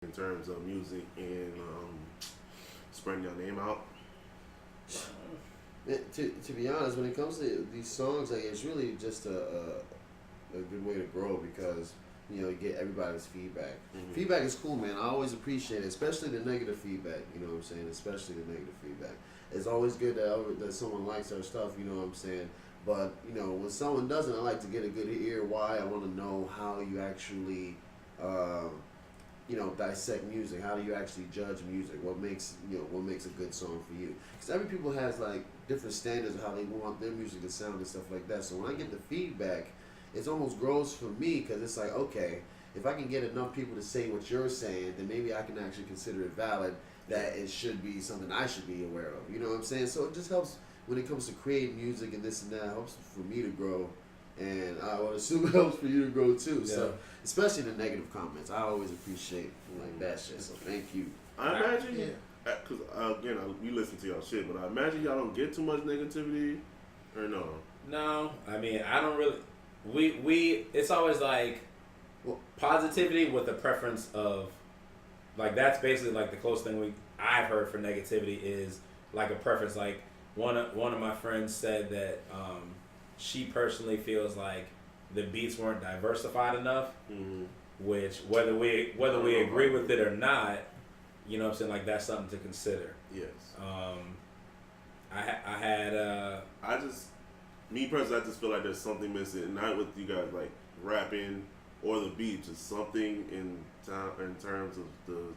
in terms of music and spreading your name out? To be honest, when it comes to these songs, like it's really just a good way to grow because you get everybody's feedback. Mm-hmm. Feedback is cool, man. I always appreciate it, especially the negative feedback. You know what I'm saying? Especially the negative feedback. It's always good that someone likes our stuff. You know what I'm saying? But when someone doesn't, I like to get a good ear. Why? I want to know how you actually. Dissect music. How do you actually judge music? What makes a good song for you? Because every people has like different standards of how they want their music to sound and stuff like that. So when I get the feedback, it almost grows for me because it's like, okay, if I can get enough people to say what you're saying, then maybe I can actually consider it valid. That it should be something I should be aware of. You know what I'm saying? So it just helps when it comes to creating music and this and that. It helps for me to grow. And I would assume it helps for you to grow too. Yeah. So, especially the negative comments, I always appreciate like that shit. So, thank you. I imagine, because again, we listen to y'all shit, but I imagine y'all don't get too much negativity, or no? No, I mean I don't really. We it's always like positivity with a preference of like that's basically like the closest thing I've heard for negativity is like a preference. Like one of my friends said that. She personally feels like the beats weren't diversified enough, which whether we agree with it or not, you know what I'm saying, like that's something to consider. Yes. Me personally, I just feel like there's something missing, not with you guys like rapping or the beat, just something in terms of the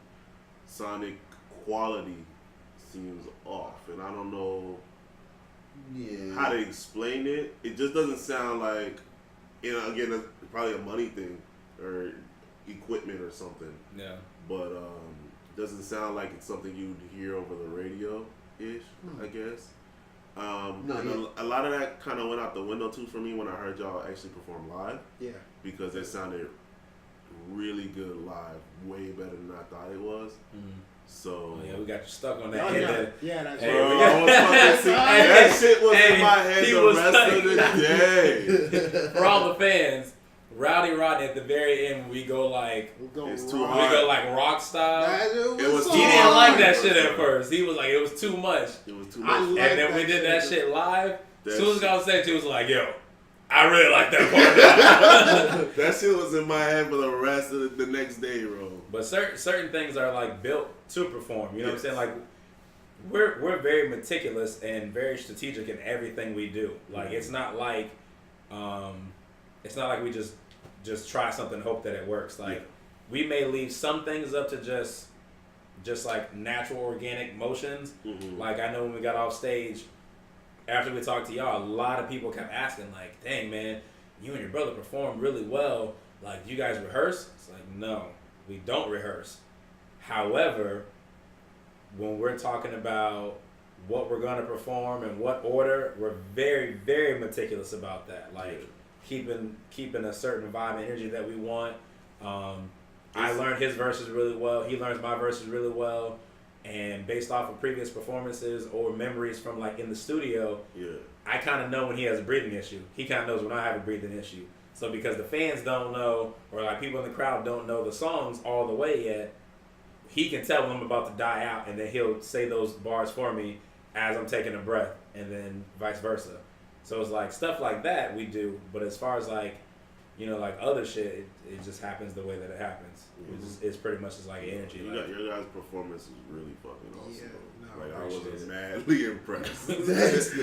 sonic quality seems off, and I don't know. Yeah. How to explain it? It just doesn't sound like, again, that's probably a money thing or equipment or something. Yeah. But it doesn't sound like it's something you'd hear over the radio ish. I guess. A lot of that kind of went out the window too for me when I heard y'all actually perform live. Yeah. Because it sounded really good live, way better than I thought it was. Mm-hmm. So we got you stuck on that. That's right. I was fucking that shit was in my head the rest of the day. For all the fans, Rowdy Rodney at the very end, we go like it's too hard. We go like rock style. It was he didn't like that shit at first. He was like, it was too much. It was too much. And then we did that shit live. As soon as I got on stage, he was like, yo, I really like that part. That shit was in my head for the rest of the next day, bro. But certain things are like built to perform. You know what I'm saying? Like we're very meticulous and very strategic in everything we do. Like it's not like we just try something and hope that it works. Like we may leave some things up to just like natural organic motions. Mm-hmm. Like I know when we got off stage. After we talked to y'all, a lot of people kept asking, like, dang, man, you and your brother performed really well. Like, do you guys rehearse? It's like, no, we don't rehearse. However, when we're talking about what we're going to perform and what order, we're very, very meticulous about that. Like, keeping a certain vibe and energy that we want. I learned his verses really well. He learns my verses really well. And based off of previous performances or memories from like in the studio, I kind of know when he has a breathing issue. He kind of knows when I have a breathing issue. So because the fans don't know, or like people in the crowd don't know the songs all the way yet, he can tell when I'm about to die out, and then he'll say those bars for me as I'm taking a breath, and then vice versa. So it's like stuff like that we do. But as far as like, like other shit, it just happens the way that it happens. Mm-hmm. It's pretty much just like energy. Your guys' performance was really fucking awesome. Yeah, I was madly impressed. Thanks,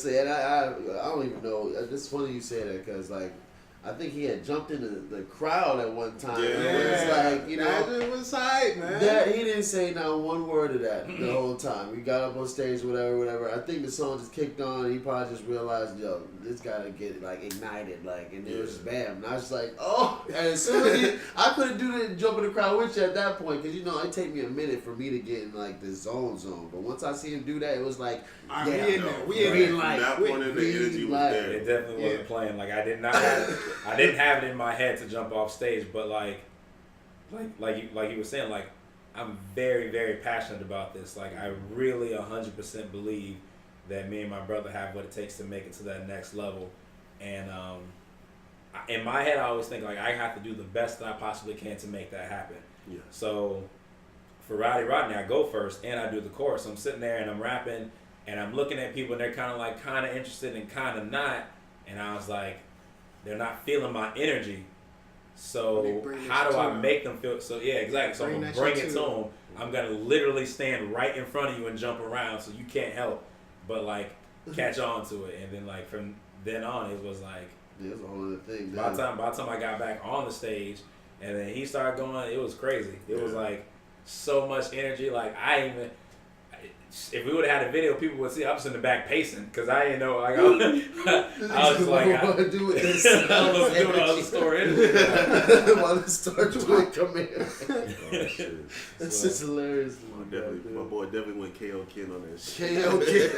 man. And I don't even know. It's funny you say that because like I think he had jumped into the crowd at one time. Yeah. It's like that was hype, man. That he didn't say not one word of that the whole time. We got up on stage, whatever. I think the song just kicked on. And he probably just realized, yo, this gotta get like ignited, like, and it was just bam. And I was just like, oh. And as soon as I couldn't do that and jump in the crowd with you at that point, because it take me a minute for me to get in like the zone. But once I see him do that, it was like, we in like that point in the energy was there. It definitely wasn't playing. Like I didn't have it in my head to jump off stage, but like you were saying, like I'm very, very passionate about this. Like I really 100% believe that me and my brother have what it takes to make it to that next level. And in my head, I always think like I have to do the best that I possibly can to make that happen. Yeah. So for Rowdy Rodney, I go first and I do the chorus. I'm sitting there and I'm rapping and I'm looking at people and they're kind of interested and kind of not. And I was like, they're not feeling my energy. So how do I make them feel? So yeah, exactly. So I'm gonna bring it to them. I'm gonna literally stand right in front of you and jump around so you can't help but like catch on to it. And then like from then on, it was like it's a whole other thing. By the time I got back on the stage and then he started going, it was crazy. It was like so much energy. Like if we would have had a video, people would see I was in the back pacing because I didn't know. Like I was just like, I want to do with this. I don't know what to do with all the story. While the Star Trek come in. Oh, shit. It's just hilarious. My boy definitely went KO Ken on that shit. KO Ken.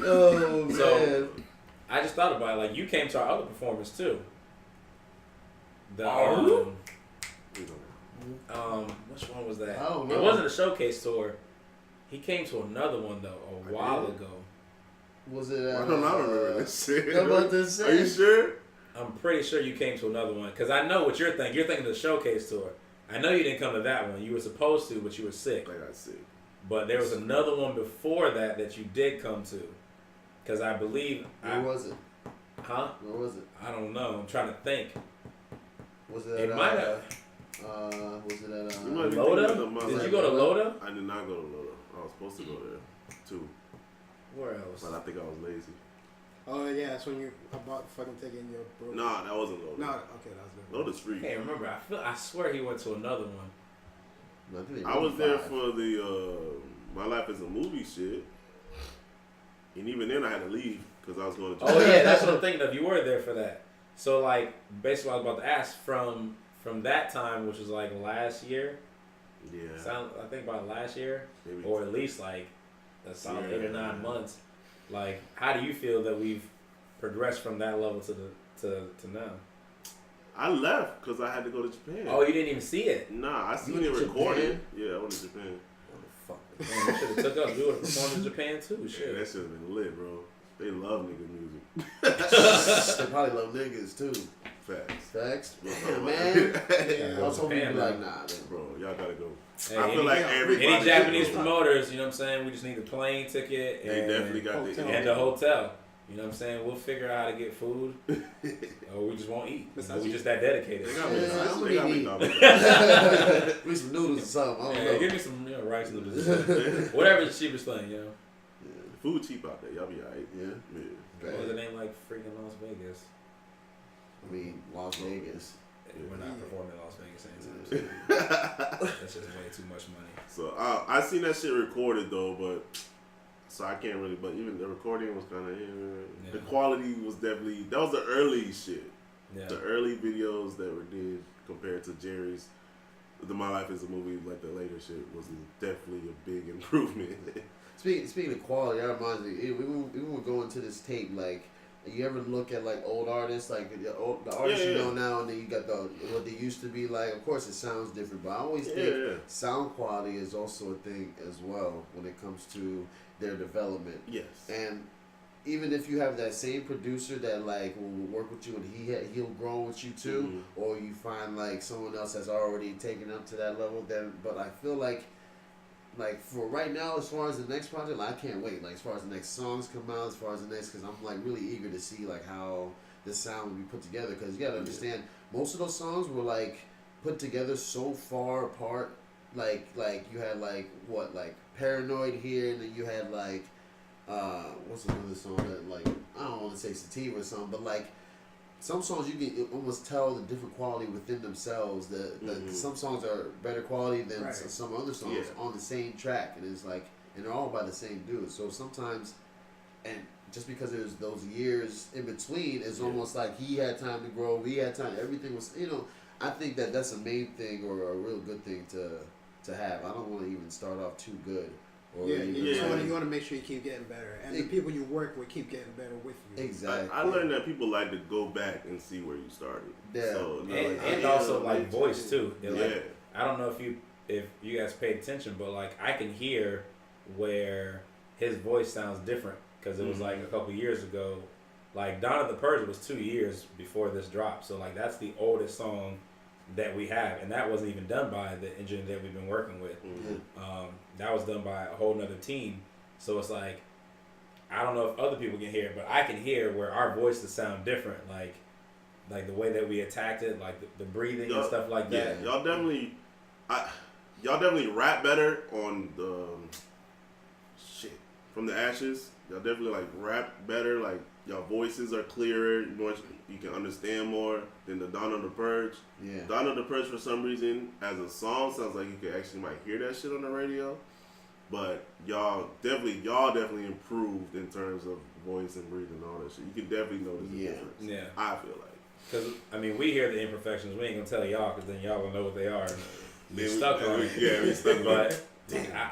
Oh man. So I just thought about it. Like you came to our other performance too. Which one was that? I don't know. It wasn't a showcase tour. He came to another one though a while ago. Was it? I don't remember this shit. How about this? Are you sure? I'm pretty sure you came to another one because I know what you're thinking. You're thinking of the showcase tour. I know you didn't come to that one. You were supposed to, but you were sick. I got sick. But there was another one before that you did come to. Because I believe... Where was it? Huh? Where was it? I don't know. I'm trying to think. Was it? It might have... was it at Loda? Did you go to Loda? I did not go to Loda. I was supposed to go there too. Where else? But I think I was lazy. Oh yeah, that's when you about fucking taking your bro. Nah, that wasn't Loda. No, okay, that was good. Loda's free. I can't remember. I swear he went to another one. I was there for the My Life as a Movie shit. And even then I had to leave because I was going to Oh yeah, that's what I'm thinking of. You were there for that. So like basically I was about to ask from that time, which was like last year. Yeah. I think about last year. Maybe. Or at least like a solid 8 or 9 months. Like, how do you feel that we've progressed from that level to now? I left because I had to go to Japan. Oh, you didn't even see it? Nah, I seen You it went to recorded. Yeah, I went to Japan. Fuck. Man, you should have took us. We would have performed in Japan too. Shit. Yeah, that should have been lit, bro. They love nigga music. They probably love niggas too. Facts. Facts. Yeah, Man. Yeah, I was hoping you'd be like, nah. Bro, y'all gotta go. Hey, I feel like everybody. any Japanese promoters, you know what I'm saying? We just need a plane ticket and, They definitely got and the hotel. You know what I'm saying? We'll figure out how to get food, or we just won't eat. You know, we just that dedicated. They got me. Yeah, They got me. With some noodles or something. I don't Yeah, know. give me some rice noodles, whatever the cheapest thing. You know. The food cheap out there. Y'all be alright. Yeah. What was the name like? Freaking Las Vegas. I mean, Las Vegas. We're not performing in Las Vegas anytime soon. That's just way too much money. So I seen that shit recorded though, but so I can't really. But even the recording was kind of. The quality was definitely that was the early shit. Yeah. The early videos that were did compared to Jerry's. The My Life as a Movie, like the later shit, was definitely a big improvement. Speaking of quality, that reminds me. We were going to this tape. Like, you ever look at like old artists, like the artists you know now, and then you got what they used to be like. Of course, it sounds different, but I always think sound quality is also a thing as well when it comes to their development. Yes. And even if you have that same producer that like will work with you and he'll grow with you too, or you find like someone else has already taken up to that level, then but I feel like for right now, as far as the next project, like, I can't wait. Like as far as the next songs come out, as far as the next, because I'm like really eager to see like how this sound will be put together. Because you gotta understand, most of those songs were like put together so far apart. Like you had like Paranoid here, and then you had like what's another song that like I don't want to say Sativa or something, but like some songs you can almost tell the different quality within themselves. Some songs are better quality than some other songs on the same track, and it's like, and they're all by the same dude. So sometimes, and just because there's those years in between, it's almost like he had time to grow, we had time. Everything was, I think that's a main thing or a real good thing to have. I don't want to even start off too good. You want to make sure you keep getting better, and the people you work with keep getting better with you. Exactly. I learned that people like to go back and see where you started. Yeah. So, and also like voice too. Yeah. Like, I don't know if you guys paid attention, but like I can hear where his voice sounds different because it was like a couple years ago. Like Dawn of the Purge was 2 years before this dropped, so like that's the oldest song that we have, and that wasn't even done by the engineer that we've been working with. That was done by a whole nother team. So it's like, I don't know if other people can hear it, but I can hear where our voices sound different, like the way that we attacked it, like the breathing and stuff like that. Yeah, y'all definitely rap better on the shit from the Ashes. Y'all definitely like rap better. Like y'all voices are clearer. You can understand more than the Dawn of the Purge. Yeah. Dawn of the Purge, for some reason, as a song, sounds like you could actually might hear that shit on the radio. But y'all definitely improved in terms of voice and breathing and all that shit. You can definitely notice the difference. Yeah. I feel like. Because, I mean, we hear the imperfections. We ain't going to tell y'all because then y'all will know what they are. We're stuck on it. Yeah, we stuck on it. But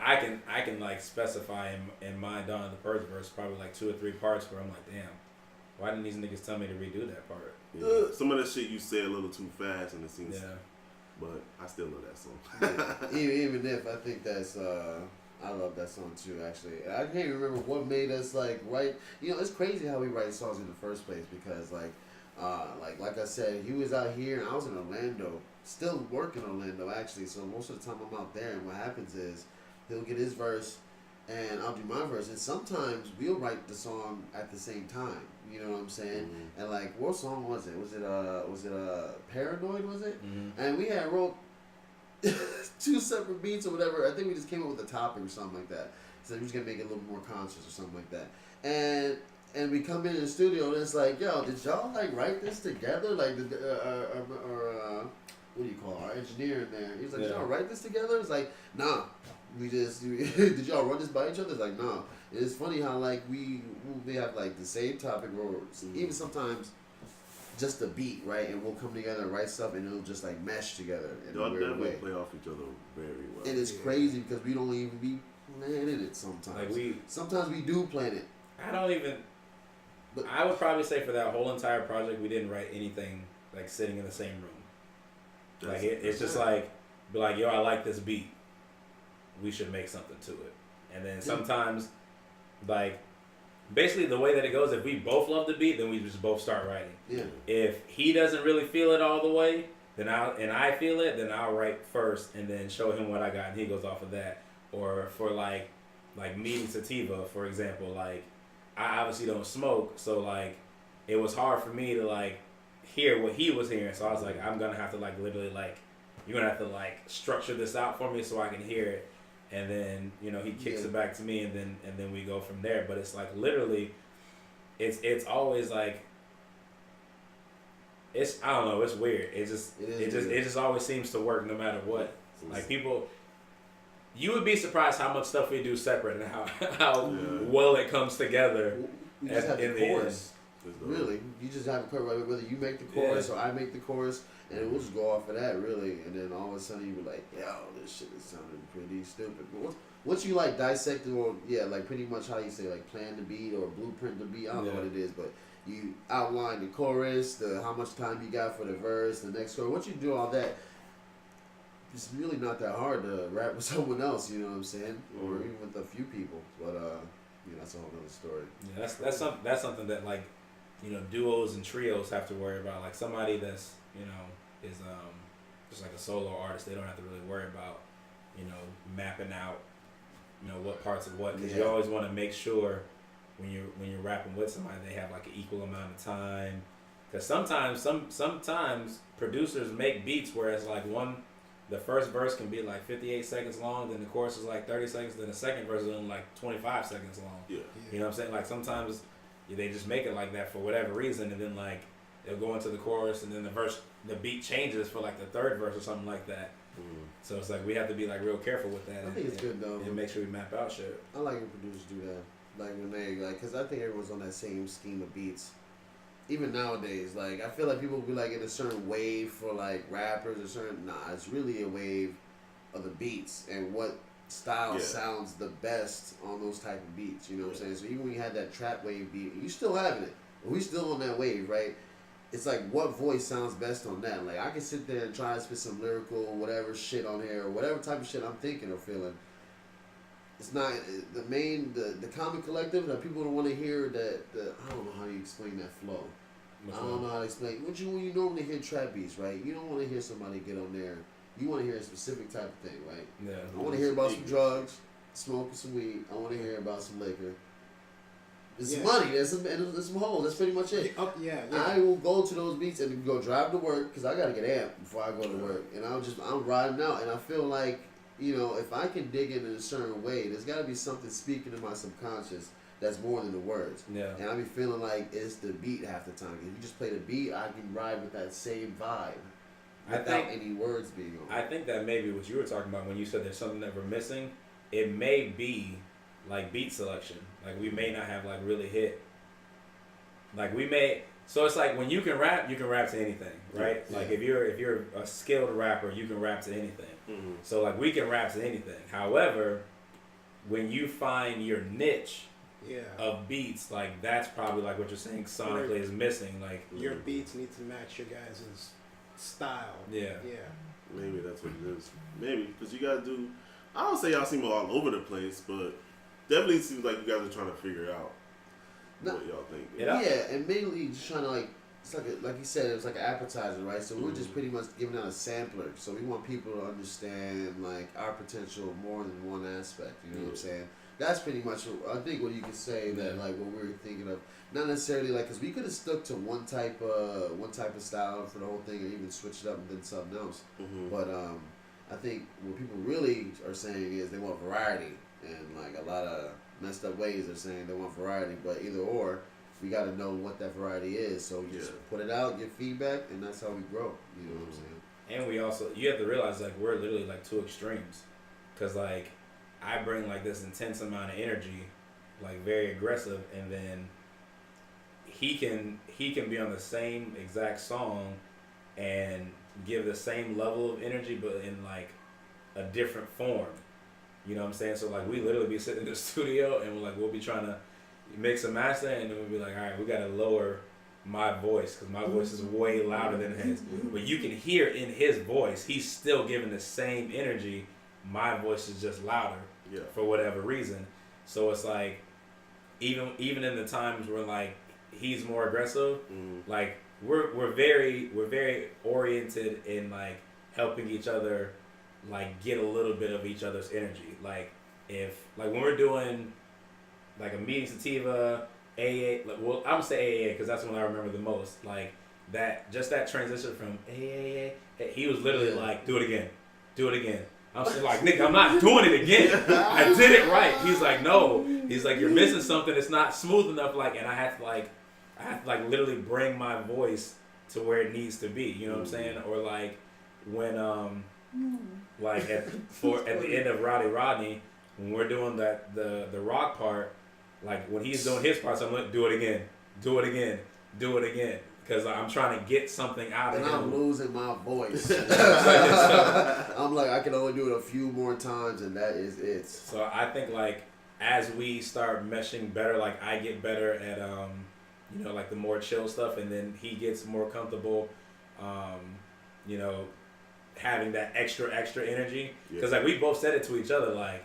I can like specify in my Dawn of the Purge verse probably like 2 or 3 parts where I'm like, damn, why didn't these niggas tell me to redo that part? Yeah. Some of the shit you say a little too fast and it seems. Yeah. But I still love that song. Yeah. Even if I think that's I love that song too. Actually, I can't remember what made us like write. You know, it's crazy how we write songs in the first place because like I said, he was out here and I was in Orlando, still working in Orlando actually. So most of the time I'm out there, and what happens is he'll get his verse and I'll do my verse, and sometimes we'll write the song at the same time. You know what I'm saying? Mm-hmm. And like, what song was it? Was it Paranoid? Was it? Mm-hmm. And we had wrote 2 separate beats or whatever. I think we just came up with a topic or something like that. So we just gonna make it a little more conscious or something like that. And we come in the studio and it's like, yo, did y'all like write this together? Like, what do you call our engineer in there? He's like, did y'all write this together? It's like, nah. Did y'all run this by each other? It's like, nah. It's funny how like we have like the same topic or even sometimes just a beat, right? And we'll come together and write stuff and it'll just like mesh together in y'all a weird definitely way. play off each other very well. And it's crazy because we don't even be planning it sometimes. Like sometimes we do plan it. I don't even. But I would probably say for that whole entire project, we didn't write anything like sitting in the same room. Like it's just like, be like, yo, I like this beat. We should make something to it. And then sometimes, like, basically the way that it goes, if we both love the beat, then we just both start writing. Yeah. If he doesn't really feel it all the way, then I feel it, then I'll write first and then show him what I got, and he goes off of that. Or for like meeting Sativa, for example, like, I obviously don't smoke, so like it was hard for me to like hear what he was hearing. So I was like, I'm gonna have to like literally like, you're gonna have to like structure this out for me so I can hear it. And then, you know, he kicks it back to me, and then we go from there. But it's like literally, it's always like, I don't know, it's weird. It just always seems to work no matter what. Like people, you would be surprised how much stuff we do separate and how well it comes together. We just have the chorus. Really, you just have a chorus. Whether you make the chorus or I make the chorus, and we'll just go off of that, really. And then all of a sudden you be like, yo, this shit is sounding pretty stupid. But once you like dissect it, or like pretty much how you say like plan the beat or blueprint the beat, I don't know what it is, but you outline the chorus, how much time you got for the verse, the next chorus. Once you do all that, it's really not that hard to rap with someone else, you know what I'm saying? Or even with a few people. But that's a whole other story. Yeah, that's something that like, you know, duos and trios have to worry about. Like somebody that's, you know, is just like a solo artist, they don't have to really worry about, you know, mapping out, you know, what parts of what, because you always want to make sure when you're rapping with somebody, they have like an equal amount of time. Because sometimes producers make beats where it's like the first verse can be like 58 seconds long, then the chorus is like 30 seconds, then the second verse is only like 25 seconds long. Yeah. You know what I'm saying? Like sometimes they just make it like that for whatever reason, and then like they'll go into the chorus, and then the beat changes for like the third verse or something like that. So it's like we have to be like real careful with that. I think it's good though. And make sure we map out shit. I like when producers do that. Like when they because I think everyone's on that same scheme of beats. Even nowadays, like I feel like people will be like in a certain wave for like rappers or certain. Nah, it's really a wave of the beats and what style sounds the best on those type of beats. You know what I'm saying? So even when you had that trap wave beat, you still having it. We still on that wave, right? It's like what voice sounds best on that. Like I can sit there and try to spit some lyrical whatever shit on here or whatever type of shit I'm thinking or feeling. It's not the common collective that people don't want to hear that I don't know how you explain that flow. I don't know how to explain. When you normally hear trap beats, right? You don't want to hear somebody get on there. You want to hear a specific type of thing, right? Yeah. I want to hear about some drugs, smoking some weed. I want to hear about some liquor. There's some money. There's some hoes. That's pretty much it. Yeah. I will go to those beats and go drive to work because I gotta get amped before I go to work, and I'm riding out, and I feel like, you know, if I can dig in a certain way, there's got to be something speaking in my subconscious that's more than the words. Yeah. And I be feeling like it's the beat half the time. If you just play the beat, I can ride with that same vibe without any words being on. I think that maybe what you were talking about when you said there's something that we're missing, it may be like beat selection. Like we may not have like really hit. Like we may. So it's like when you can rap to anything, right? Yeah. Like if you're a skilled rapper, you can rap to anything. Mm-hmm. So like we can rap to anything. However, when you find your niche of beats, like that's probably like what you're saying sonically is missing. Like your beats need to match your guys' style. Yeah. Maybe that's what it is. Maybe because you guys do. I don't say y'all seem all over the place, but definitely seems like you guys are trying to figure out what y'all think. Yeah, and mainly just trying to it's like you said, it was like an appetizer, right? So we're just pretty much giving out a sampler. So we want people to understand like our potential more than one aspect. You know what I'm saying? That's pretty much, I think, what you could say that like what we were thinking of. Not necessarily like, because we could have stuck to one type of style for the whole thing, or even switched it up and did something else. Mm-hmm. But I think what people really are saying is they want variety, and like a lot of messed up ways they're saying they want variety. But either or, we got to know what that variety is. So you just put it out, get feedback, and that's how we grow. You know what I'm saying? And we also, you have to realize like we're literally like two extremes, because like I bring like this intense amount of energy, like very aggressive, and then he can be on the same exact song and give the same level of energy, but in like a different form. You know what I'm saying? So like we literally be sitting in the studio and we'll be trying to mix and master, and then we'll be like, all right, we gotta lower my voice because my voice is way louder than his. But you can hear in his voice, he's still giving the same energy. My voice is just louder for whatever reason. So it's like even in the times where like he's more aggressive, like we're very oriented in like helping each other like get a little bit of each other's energy. Like if like when we're doing like a meeting sativa, AA, like, well, I'm gonna say AA because that's when I remember the most. Like that transition from AA, he was literally like, do it again. I'm just like, nigga, I'm not doing it again. I did it right. He's like, no. He's like, you're missing something. It's not smooth enough. Like, and I have to literally bring my voice to where it needs to be. You know what I'm saying? Or like when like at the end of Rodney, when we're doing the rock part, like when he's doing his parts, I'm like, do it again. Because I'm trying to get something out of him. And I'm losing my voice. I'm like, I can only do it a few more times, and that is it. So I think like as we start meshing better, like I get better at you know, like the more chill stuff, and then he gets more comfortable, you know, having that extra energy. Because like we both said it to each other, like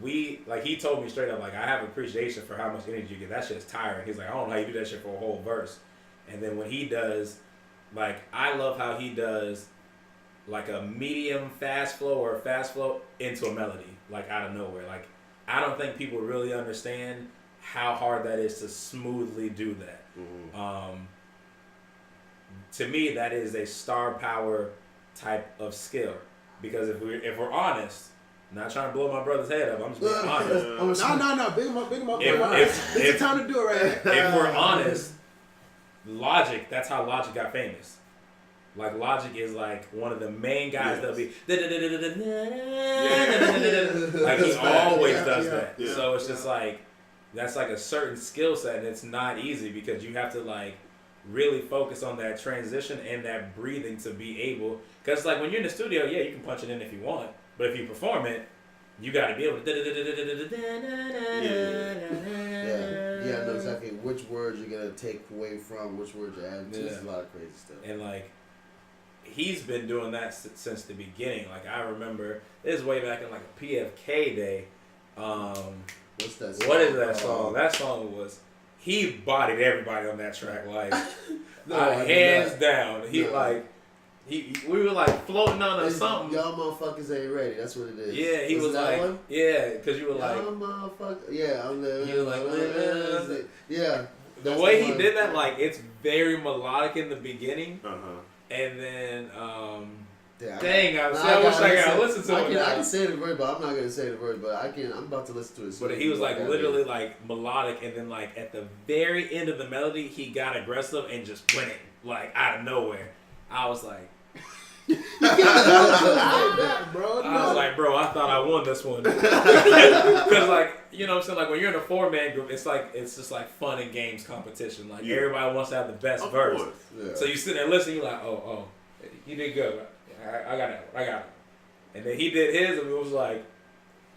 he told me straight up, like I have appreciation for how much energy you get. That shit's tiring. He's like, I don't know how you do that shit for a whole verse. And then when he does, like, I love how he does, like, a medium fast flow or a fast flow into a melody, like, out of nowhere. Like, I don't think people really understand how hard that is to smoothly do that. Mm-hmm. To me, that is a star power type of skill. Because if we're honest, not trying to blow my brother's head up, I'm just being honest. No, big him up. It's the time to do it right here. If we're honest, Logic, that's how Logic got famous. Like Logic is like one of the main guys that'll be like he always does that. Yeah. So it's just like that's like a certain skill set, and it's not easy because you have to like really focus on that transition and that breathing to be able. Because like when you're in the studio, yeah, you can punch it in if you want, but if you perform it, you got to be able to. Yeah, I know exactly which words you're gonna take away from, which words you're adding to. There's a lot of crazy stuff. And like, he's been doing that since the beginning. Like I remember this way back in like a PFK day. What's that song? What is that song? That song was he bodied everybody on that track, like No, hands down. He No. like we were like floating on or something. Y'all motherfuckers ain't ready. That's what it is. Yeah, he was that like, one? yeah, because you were like, Y'all motherfuckers. Yeah, I'm there. You like, yeah. the That's way the he one. did that, like it's very melodic in the beginning, Uh-huh. and then Yeah, dang, I Nah, wish I could listen to it. I now. can say the word, but I'm not gonna say the word. But I'm about to listen to it. But he was like literally like melodic, and then like at the very end of the melody, he got aggressive and just went it like out of nowhere. I was like, bro. I was like, bro, I thought I won this one. Because like, you know what I'm saying? Like when you're in a 4-man group, it's just like fun and games competition. Like everybody wants to have the best verse. Yeah. So you sit there listening, you're like, oh, you did good. I got it. And then he did his, and it was like,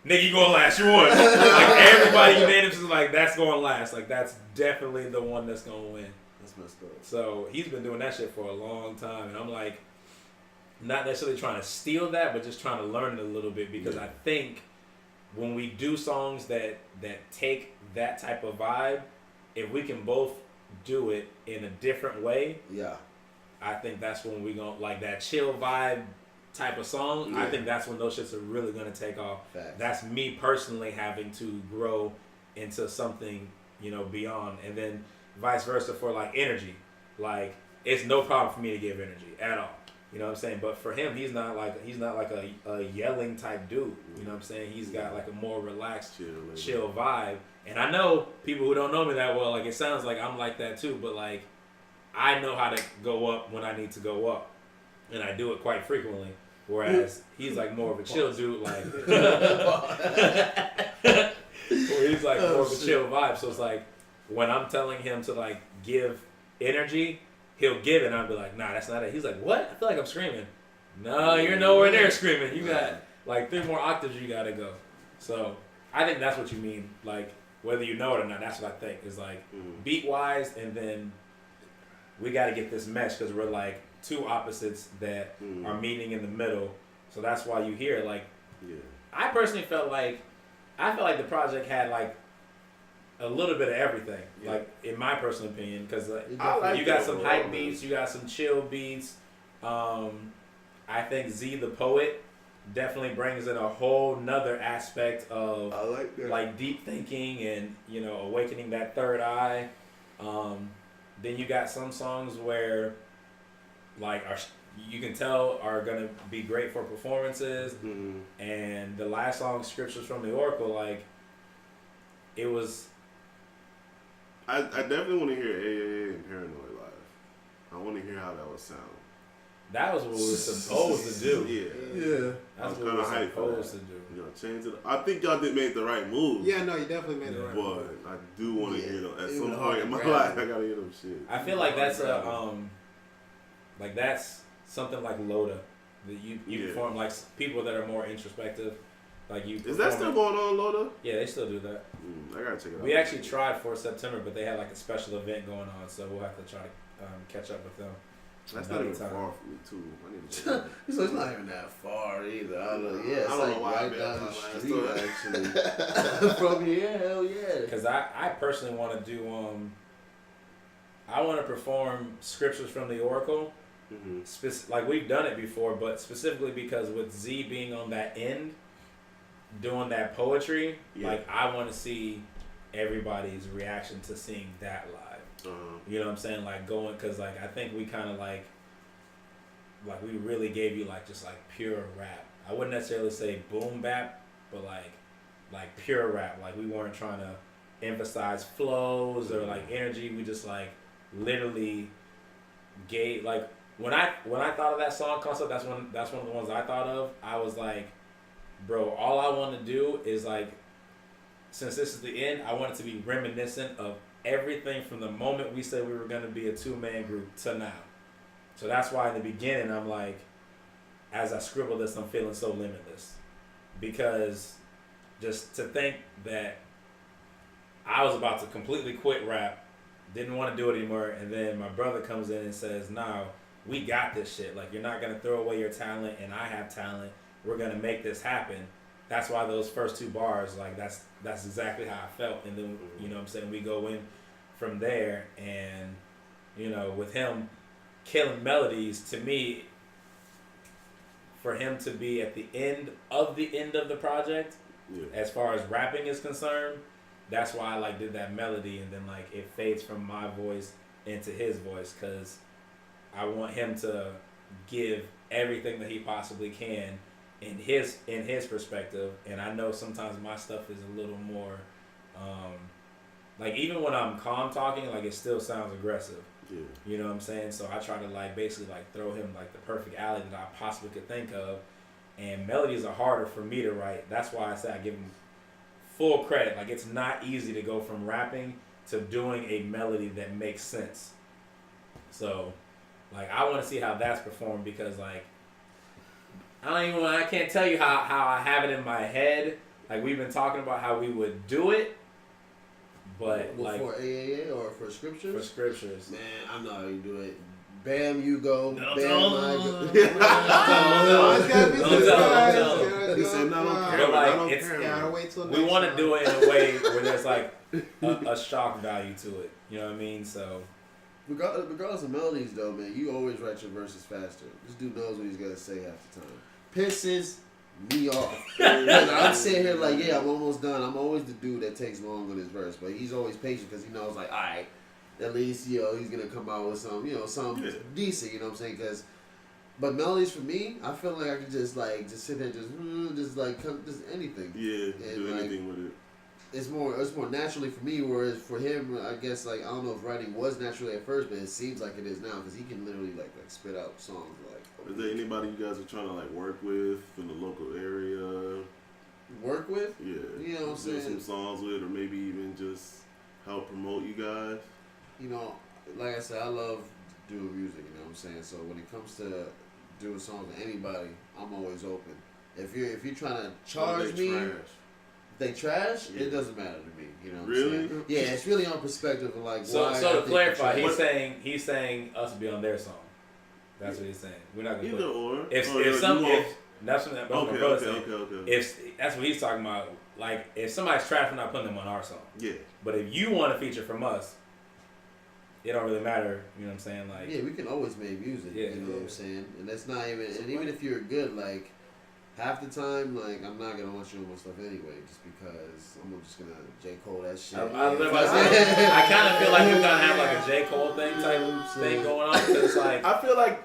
nigga, you going last. You won. Like everybody unanimously was like, that's going last. Like that's definitely the one that's going to win. That's messed up. So he's been doing that shit for a long time, and I'm like, not necessarily trying to steal that, but just trying to learn it a little bit because I think when we do songs that take that type of vibe, if we can both do it in a different way, Yeah. I think that's when we gonna like that chill vibe type of song. Yeah. I think that's when those shits are really gonna take off. Facts. That's me personally having to grow into something, beyond, and then vice versa for like energy. Like it's no problem for me to give energy at all. You know what I'm saying? But for him, he's not like a yelling type dude. You know what I'm saying? He's got like a more relaxed, chill vibe. And I know people who don't know me that well, like it sounds like I'm like that too, but like I know how to go up when I need to go up. And I do it quite frequently. Whereas he's like more of a chill dude, like where he's like more of a chill vibe. So it's like when I'm telling him to like give energy, he'll give it and I'll be like, nah, that's not it. He's like, what? I feel like I'm screaming. No, you're nowhere near screaming. You got like 3 more octaves you gotta go. So I think that's what you mean. Like whether you know it or not, that's what I think. Is like beat wise, and then we gotta get this mesh because we're like 2 opposites that are meeting in the middle. So that's why you hear like I personally felt like the project had like a little bit of everything, like in my personal opinion, because you got some hype beats, you got some chill beats. I think Z the Poet definitely brings in a whole nother aspect of like deep thinking and awakening that third eye. Then you got some songs where like you can tell are gonna be great for performances, and the last song, Scriptures from the Oracle, like it was. I definitely want to hear AAA and Paranoid live. I want to hear how that would sound. That was what we were supposed to do. Yeah. That's I what we was were kind of hyped for supposed to do. Change it. I think y'all did make the right move. Yeah, no, you definitely made the right But move. I do want to hear them at It some was point hard in my to life. grab. I gotta hear them shit. I feel like that's like that's something like Loda that you perform, like people that are more introspective. Like you. Is that still going on, Loda? Yeah, they still do that. I gotta check it out. We actually tried for September, but they had like a special event going on, so we'll have to try to catch up with them. That's not even far from me too. I need to check it out. So it's not even that far either. I don't know. Yeah, it's I don't like know why right I down the bet street that actually. From here, hell yeah. Because I personally want to do I want to perform Scriptures from the Oracle. Like we've done it before, but specifically because with Z being on that end, doing that poetry, like I want to see everybody's reaction to seeing that live. You know what I'm saying? Like going, because like I think we kind of like we really gave you like just like pure rap. I wouldn't necessarily say boom bap, but like pure rap. Like we weren't trying to emphasize flows or like energy. We just like literally gave like when I thought of that song concept, that's one of the ones I thought of. I was like, bro, all I want to do is like, since this is the end, I want it to be reminiscent of everything from the moment we said we were going to be a 2-man group to now. So that's why in the beginning I'm like, as I scribble this, I'm feeling so limitless. Because just to think that I was about to completely quit rap, didn't want to do it anymore, and then my brother comes in and says, "No, we got this shit. Like, you're not going to throw away your talent, and I have talent. We're going to make this happen." That's why those first 2 bars, like, that's exactly how I felt. And then, you know what I'm saying, we go in from there. And you know, with him killing melodies, to me, for him to be at the end of the project, as far as rapping is concerned, that's why I like did that melody, and then like it fades from my voice into his voice, because I want him to give everything that he possibly can in his perspective. And I know sometimes my stuff is a little more like, even when I'm calm talking, like it still sounds aggressive. Yeah. You know what I'm saying? So I try to like basically like throw him like the perfect alley that I possibly could think of. And melodies are harder for me to write. That's why I say I give him full credit. Like, it's not easy to go from rapping to doing a melody that makes sense. So, like, I want to see how that's performed, because like I can't tell you how I have it in my head. Like, we've been talking about how we would do it, but well, like for AAA or for scriptures? For scriptures. Man, I know how you do it. Bam, you go. No, bam, I go. Don't tell. He said, "No, don't care." But like, don't it's care. Gotta wait till we want to do it in a way where there's like a shock value to it. You know what I mean? So Regardless of melodies, though, man, you always write your verses faster. This dude knows what he's got to say half the time. Pisses me off. I'm sitting here like, yeah, I'm almost done. I'm always the dude that takes long on his verse, but he's always patient because he knows, like, all right, at least, you know, he's going to come out with some, you know, something decent, you know what I'm saying? But melodies for me, I feel like I can just sit there, just anything. Yeah, and do anything with it. It's more naturally for me, whereas for him, I guess, like, I don't know if writing was naturally at first, but it seems like it is now, because he can literally like spit out songs like. Is there anybody you guys are trying to like work with in the local area? Work with? Yeah. You know what I'm Do saying? some songs with, or maybe even just help promote you guys. You know, like I said, I love doing music. You know what I'm saying? So when it comes to doing songs with anybody, I'm always open. If you're trying to charge me. They trash, it doesn't matter to me. You know what I'm saying? Yeah, it's really on perspective of like so why. So to clarify, he's he's saying us be on their song. That's what he's saying. We're not gonna either or. If that's what my brother saying. Okay. If that's what he's talking about, like if somebody's trash, we're not putting them on our song. Yeah. But if you want a feature from us, it don't really matter. You know what I'm saying? Like, yeah, we can always make music. Yeah, you know what I'm saying? And that's not even. And even if you're good, like. Half the time, like, I'm not going to want you on my stuff anyway, just because I'm just going to J. Cole that shit. I kind of feel like we're going to have like a J. Cole thing thing going on, because it's like... I feel like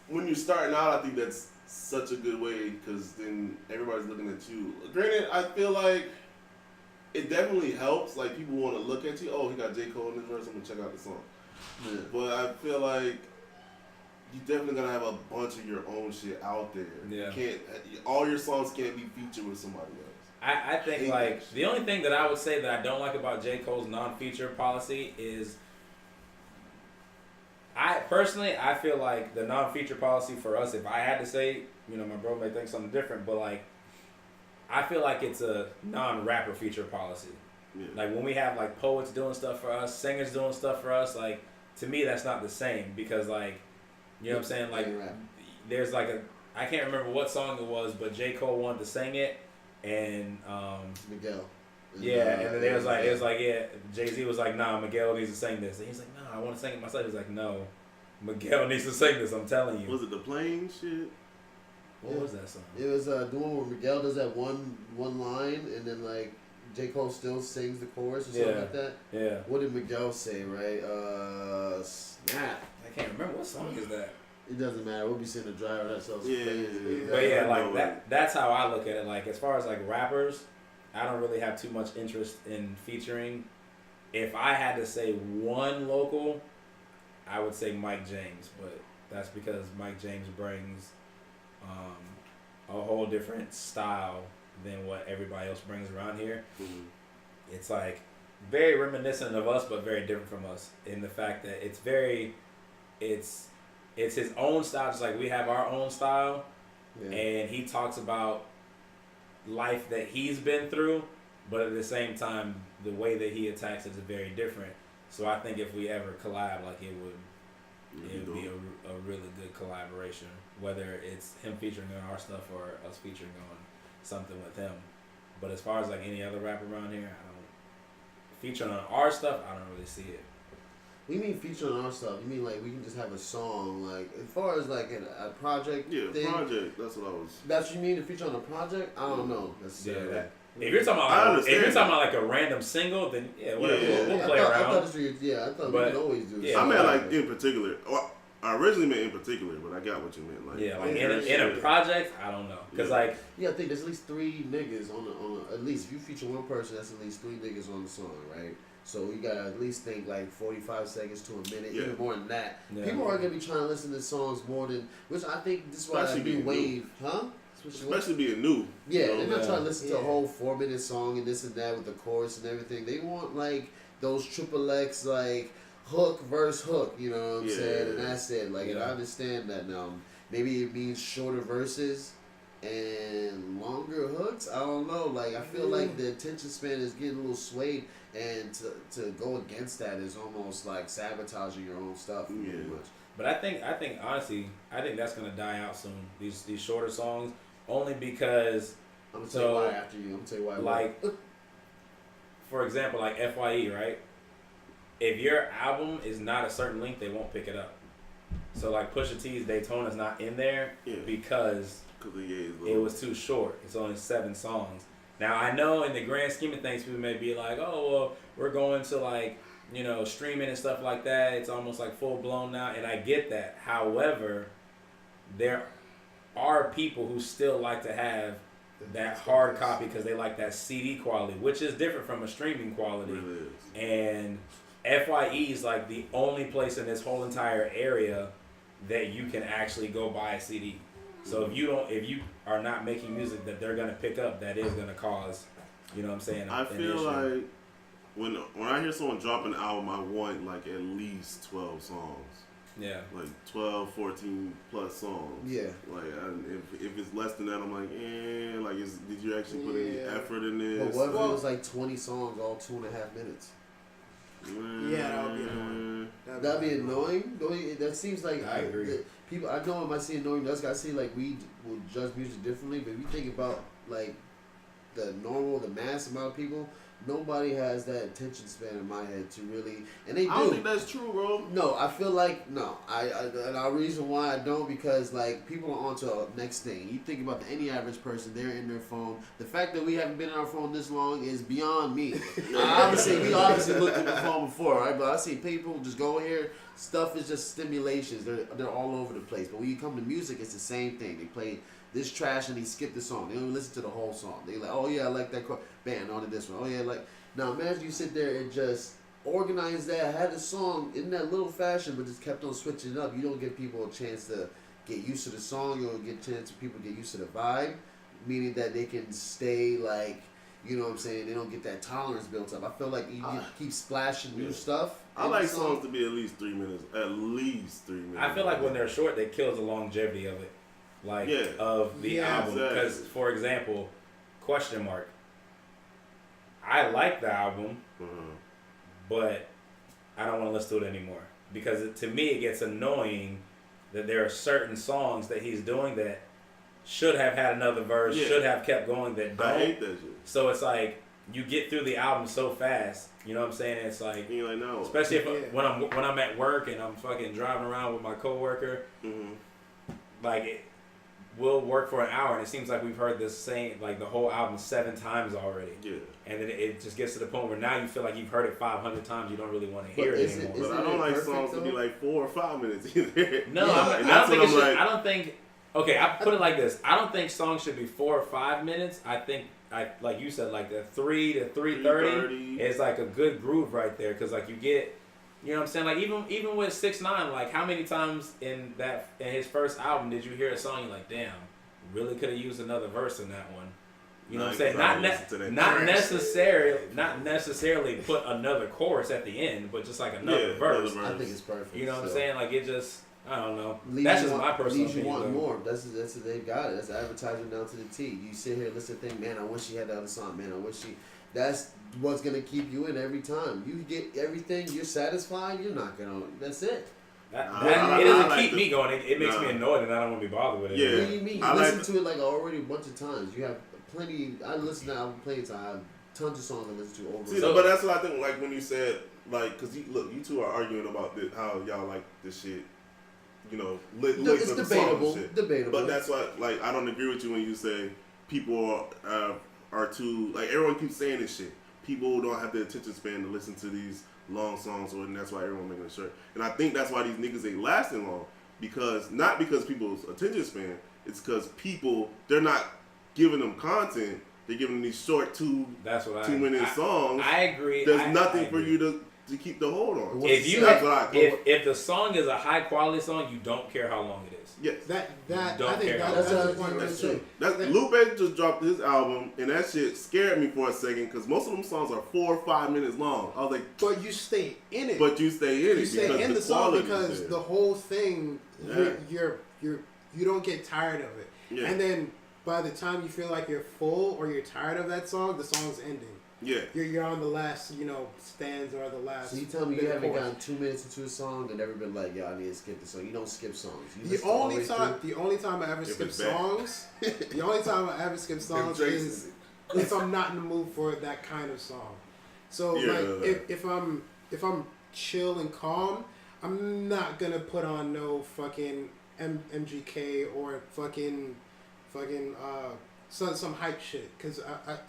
when you're starting out, I think that's such a good way, because then everybody's looking at you. Granted, I feel like it definitely helps. Like, people want to look at you. Oh, he got J. Cole in this verse. I'm going to check out the song. Yeah. But I feel like you definitely gotta have a bunch of your own shit out there. Yeah. All your songs can't be featured with somebody else. I think like the only thing that I would say that I don't like about J. Cole's non-feature policy is I feel like the non-feature policy for us, if I had to say, you know, my bro may think something different, but like I feel like it's a non-rapper feature policy. Yeah. Like when we have like poets doing stuff for us, singers doing stuff for us, like to me that's not the same, because like, you know what I'm saying? Like, there's like I can't remember what song it was, but J. Cole wanted to sing it, and Miguel. Yeah, and then it was like, yeah, Jay-Z was like, nah, Miguel needs to sing this. And he's like, nah, I want to sing it myself. He's like, no, Miguel needs to sing this, I'm telling you. Was it the plane shit? What was that song? It was the one where Miguel does that one line, and then like J. Cole still sings the chorus or something like that. Yeah. What did Miguel say, right? Snap. I can't remember. What song is that? It doesn't matter. We'll be sitting the driver ourselves. Yeah. But yeah, like that's how I look at it. Like as far as like rappers, I don't really have too much interest in featuring. If I had to say one local, I would say Mike James, but that's because Mike James brings a whole different style than what everybody else brings around here. Mm-hmm. It's like very reminiscent of us, but very different from us in the fact that it's his own style, just like we have our own style. Yeah. And he talks about life that he's been through, but at the same time, the way that he attacks it is very different. So I think if we ever collab, like it would be a really good collaboration, whether it's him featuring on our stuff or us featuring on something with him. But as far as like any other rapper around here, featuring on our stuff, I don't really see it. We mean feature on our stuff. You mean like we can just have a song, like as far as like a project thing? Project. That's what I was. That's what you mean to feature on a project? I don't know necessarily. If you're talking about like a random single, then whatever. We'll play around. I thought we could always do. I meant like in particular. I originally meant in particular, but I got what you meant. Like in a project, I don't know, cause I think there's at least 3 niggas on at least if you feature one person, that's at least 3 niggas on the song, right? So you gotta at least think like 45 seconds to a minute, even more than that. Yeah. People are gonna be trying to listen to songs more than, which I think this is why I do wave, huh? Especially being new. Yeah, they're not trying to listen to a whole 4-minute song and this and that with the chorus and everything. They want like those eclipsXe like hook verse hook, you know what I'm saying? And that's it. Like, and I understand that now. Maybe it means shorter verses and longer hooks. I don't know. Like, I feel like the attention span is getting a little swayed, and to go against that is almost like sabotaging your own stuff. Pretty much. But I think honestly, that's gonna die out soon. These shorter songs, only because. I'm gonna tell you why after you. I'm gonna tell you why. Like, for example, like FYE, right? If your album is not a certain length, they won't pick it up. So like Pusha T's Daytona's not in there because it was too short. It's only 7 songs. Now I know in the grand scheme of things, people may be like, oh well, we're going to like, streaming and stuff like that. It's almost like full blown now, and I get that. However, there are people who still like to have that hard copy because they like that CD quality, which is different from a streaming quality. And FYE is like the only place in this whole entire area that you can actually go buy a CD. So if you are not making music that they're gonna pick up, that is gonna cause, you know what I'm saying? I feel like when I hear someone drop an album, I want like at least 12 songs. Yeah. Like 12, 14 plus songs. Yeah. Like if it's less than that, I'm like, like did you actually put any effort in this? But what if it was like 20 songs, all 2.5 minutes? Yeah, that would be annoying. That'd be annoying. That seems like I agree. People, I know it might seem annoying. I see like we will judge music differently, but if you think about like the mass amount of people, nobody has that attention span in my head to really, and they do. I don't think that's true, bro. No, I feel like no. And the reason why I don't, because like people are onto a next thing. You think about any average person, they're in their phone. The fact that we haven't been in our phone this long is beyond me. We obviously looked at the phone before, right? But I see people just go here. Stuff is just stimulations. They're all over the place. But when you come to music, it's the same thing. They play this trash and they skip the song. They don't even listen to the whole song. They like, oh yeah, I like that band on to this one. Oh yeah, like now imagine you sit there and just organize that, had the song in that little fashion, but just kept on switching it up. You don't give people a chance to get used to the song. You don't get a chance for people to get used to the vibe, meaning that they can stay like, you know what I'm saying? They don't get that tolerance built up. I feel like you keep splashing new stuff. I like songs to be at least 3 minutes. At least 3 minutes. I feel like when they're short, they kills the longevity of it. Like, of the album. Because, for example, Question Mark. I like the album, but I don't want to listen to it anymore. Because to me, it gets annoying that there are certain songs that he's doing that should have had another verse, should have kept going, that don't. I hate that shit. So it's like, you get through the album so fast, you know what I'm saying? It's like, you're like, no. Especially when I'm at work and I'm fucking driving around with my coworker, like we'll work for an hour and it seems like we've heard the same, like the whole album 7 times already. Yeah. And then it just gets to the point where now you feel like you've heard it 500 times, you don't really want to hear it anymore. But I don't like songs to be like 4 or 5 minutes either. No, I don't think. Okay, I put it like this. I don't think songs should be 4 or 5 minutes. I think, like you said, like the 3 to 3:30 is like a good groove right there. Because like you get, you know what I'm saying? Like even with 6ix9ine, like how many times in his first album did you hear a song you're like, damn, really could have used another verse in that one. You know what I'm saying? Not necessarily put another chorus at the end, but just like another verse. I think it's perfect. You know what I'm saying? Like it just. I don't know. That's just my personal opinion. You want more. That's they've got it. That's advertising down to the T. You sit here and listen to think, man, I wish she had the other song. Man, I wish she. That's what's gonna keep you in every time. You get everything. You're satisfied. You're not gonna. That's it. It doesn't keep me going. It makes me annoyed, and I don't want to be bothered with it. Yeah. What do you mean? You listen to it like already a bunch of times. You have plenty. I listen to the album plenty of times. tons of songs I listen to over. See, but that's what I think. Like when you said, like, because you two are arguing about how y'all like this shit. You know, it's debatable. Debatable. But that's why, like, I don't agree with you when you say people are too, like, everyone keeps saying this shit. People don't have the attention span to listen to these long songs, and that's why everyone making a shirt. And I think that's why these niggas ain't lasting long, because not because people's attention span, it's because people, they're not giving them content. They're giving them these short 2 minute songs. I agree. There's nothing for you to keep the hold on. If the song is a high quality song, you don't care how long it is. Yes. I think that's the point. That's true. Lupe just dropped his album, and that shit scared me for a second because most of them songs are 4 or 5 minutes long. I was like, but you stay in it. But you stay in it. You stay in the song because the whole thing, you don't get tired of it. Yeah. And then by the time you feel like you're full or you're tired of that song, the song's ending. Yeah. You're on the last, stanza or the last. So you tell me you haven't gotten 2 minutes into a song and never been like, yo, I need to skip this song. You don't skip songs. The only time I ever skip songs is if I'm not in the mood for that kind of song. So if I'm chill and calm, I'm not gonna put on no fucking MGK or fucking some hype shit because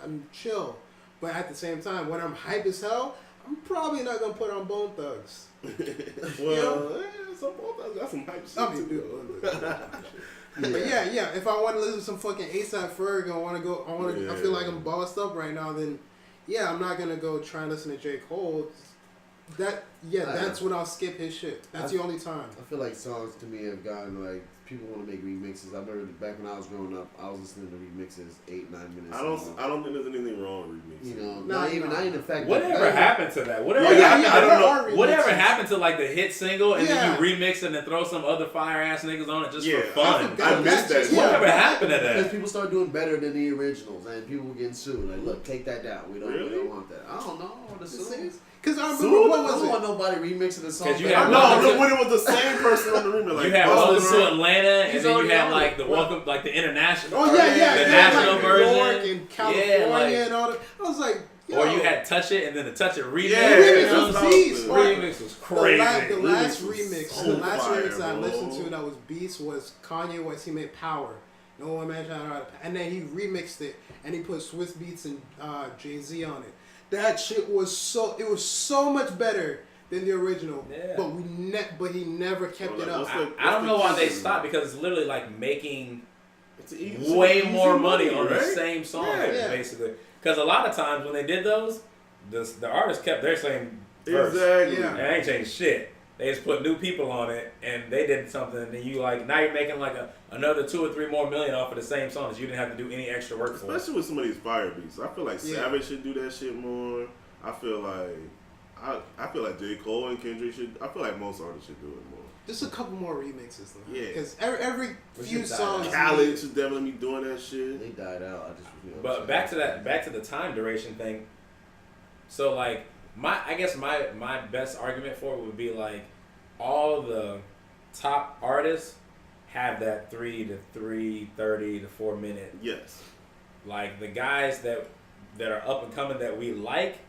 I'm chill. But at the same time, when I'm hype as hell, I'm probably not gonna put on Bone Thugs. Some Bone Thugs got some hype shit too. But yeah. If I want to listen to some fucking A$AP Ferg, I feel like I'm bossed up right now. Then I'm not gonna go try and listen to J. Cole. That's when I'll skip his shit. That's the only time. I feel like songs to me have gotten like people want to make remixes. I remember back when I was growing up, I was listening to remixes 8-9 minutes. I don't think there's anything wrong with remixes. Not even the fact. Whatever happened to that? Whatever happened to like the hit single and then you remix it and throw some other fire ass niggas on it just for fun? I missed that. Whatever happened to that? Because people start doing better than the originals and people were getting sued. Like, look, take that down. We don't want that. I don't know what the suit is. Because I remember I don't want nobody remixing the song. When it was the same person on the remix. Like, you had Welcome to Atlanta, and then you had like the Welcome, like the international. Oh yeah, the national like version, New York and California and all that. I was like, or you had Touch It, and then the Touch It remix. Yeah, remix was crazy. The last remix I listened to that was Beast was Kanye West. He made Power. No one mentioned how, and then he remixed it and he put Swiss Beats and Jay-Z on it. That shit was so much better than the original. Yeah. But he never kept it up. I don't know why they stopped because it's literally like making way more money on the same song, basically. Because a lot of times when they did those, the artist kept their same verse. Exactly. And they ain't changed shit. They just put new people on it, and they did something, and you now you're making like another 2 or 3 more million off of the same songs. You didn't have to do any extra work for. Especially with some of these fire beats. I feel like Savage should do that shit more. I feel like J. Cole and Kendrick should. I feel like most artists should do it more. Just a couple more remixes though. Yeah. Because every few songs. Khaled should definitely be doing that shit. They died out. But back to the time duration thing. So like. I guess my best argument for it would be like all the top artists have that 3 to 3:30 to 4 minute. Yes. Like the guys that are up and coming that we like,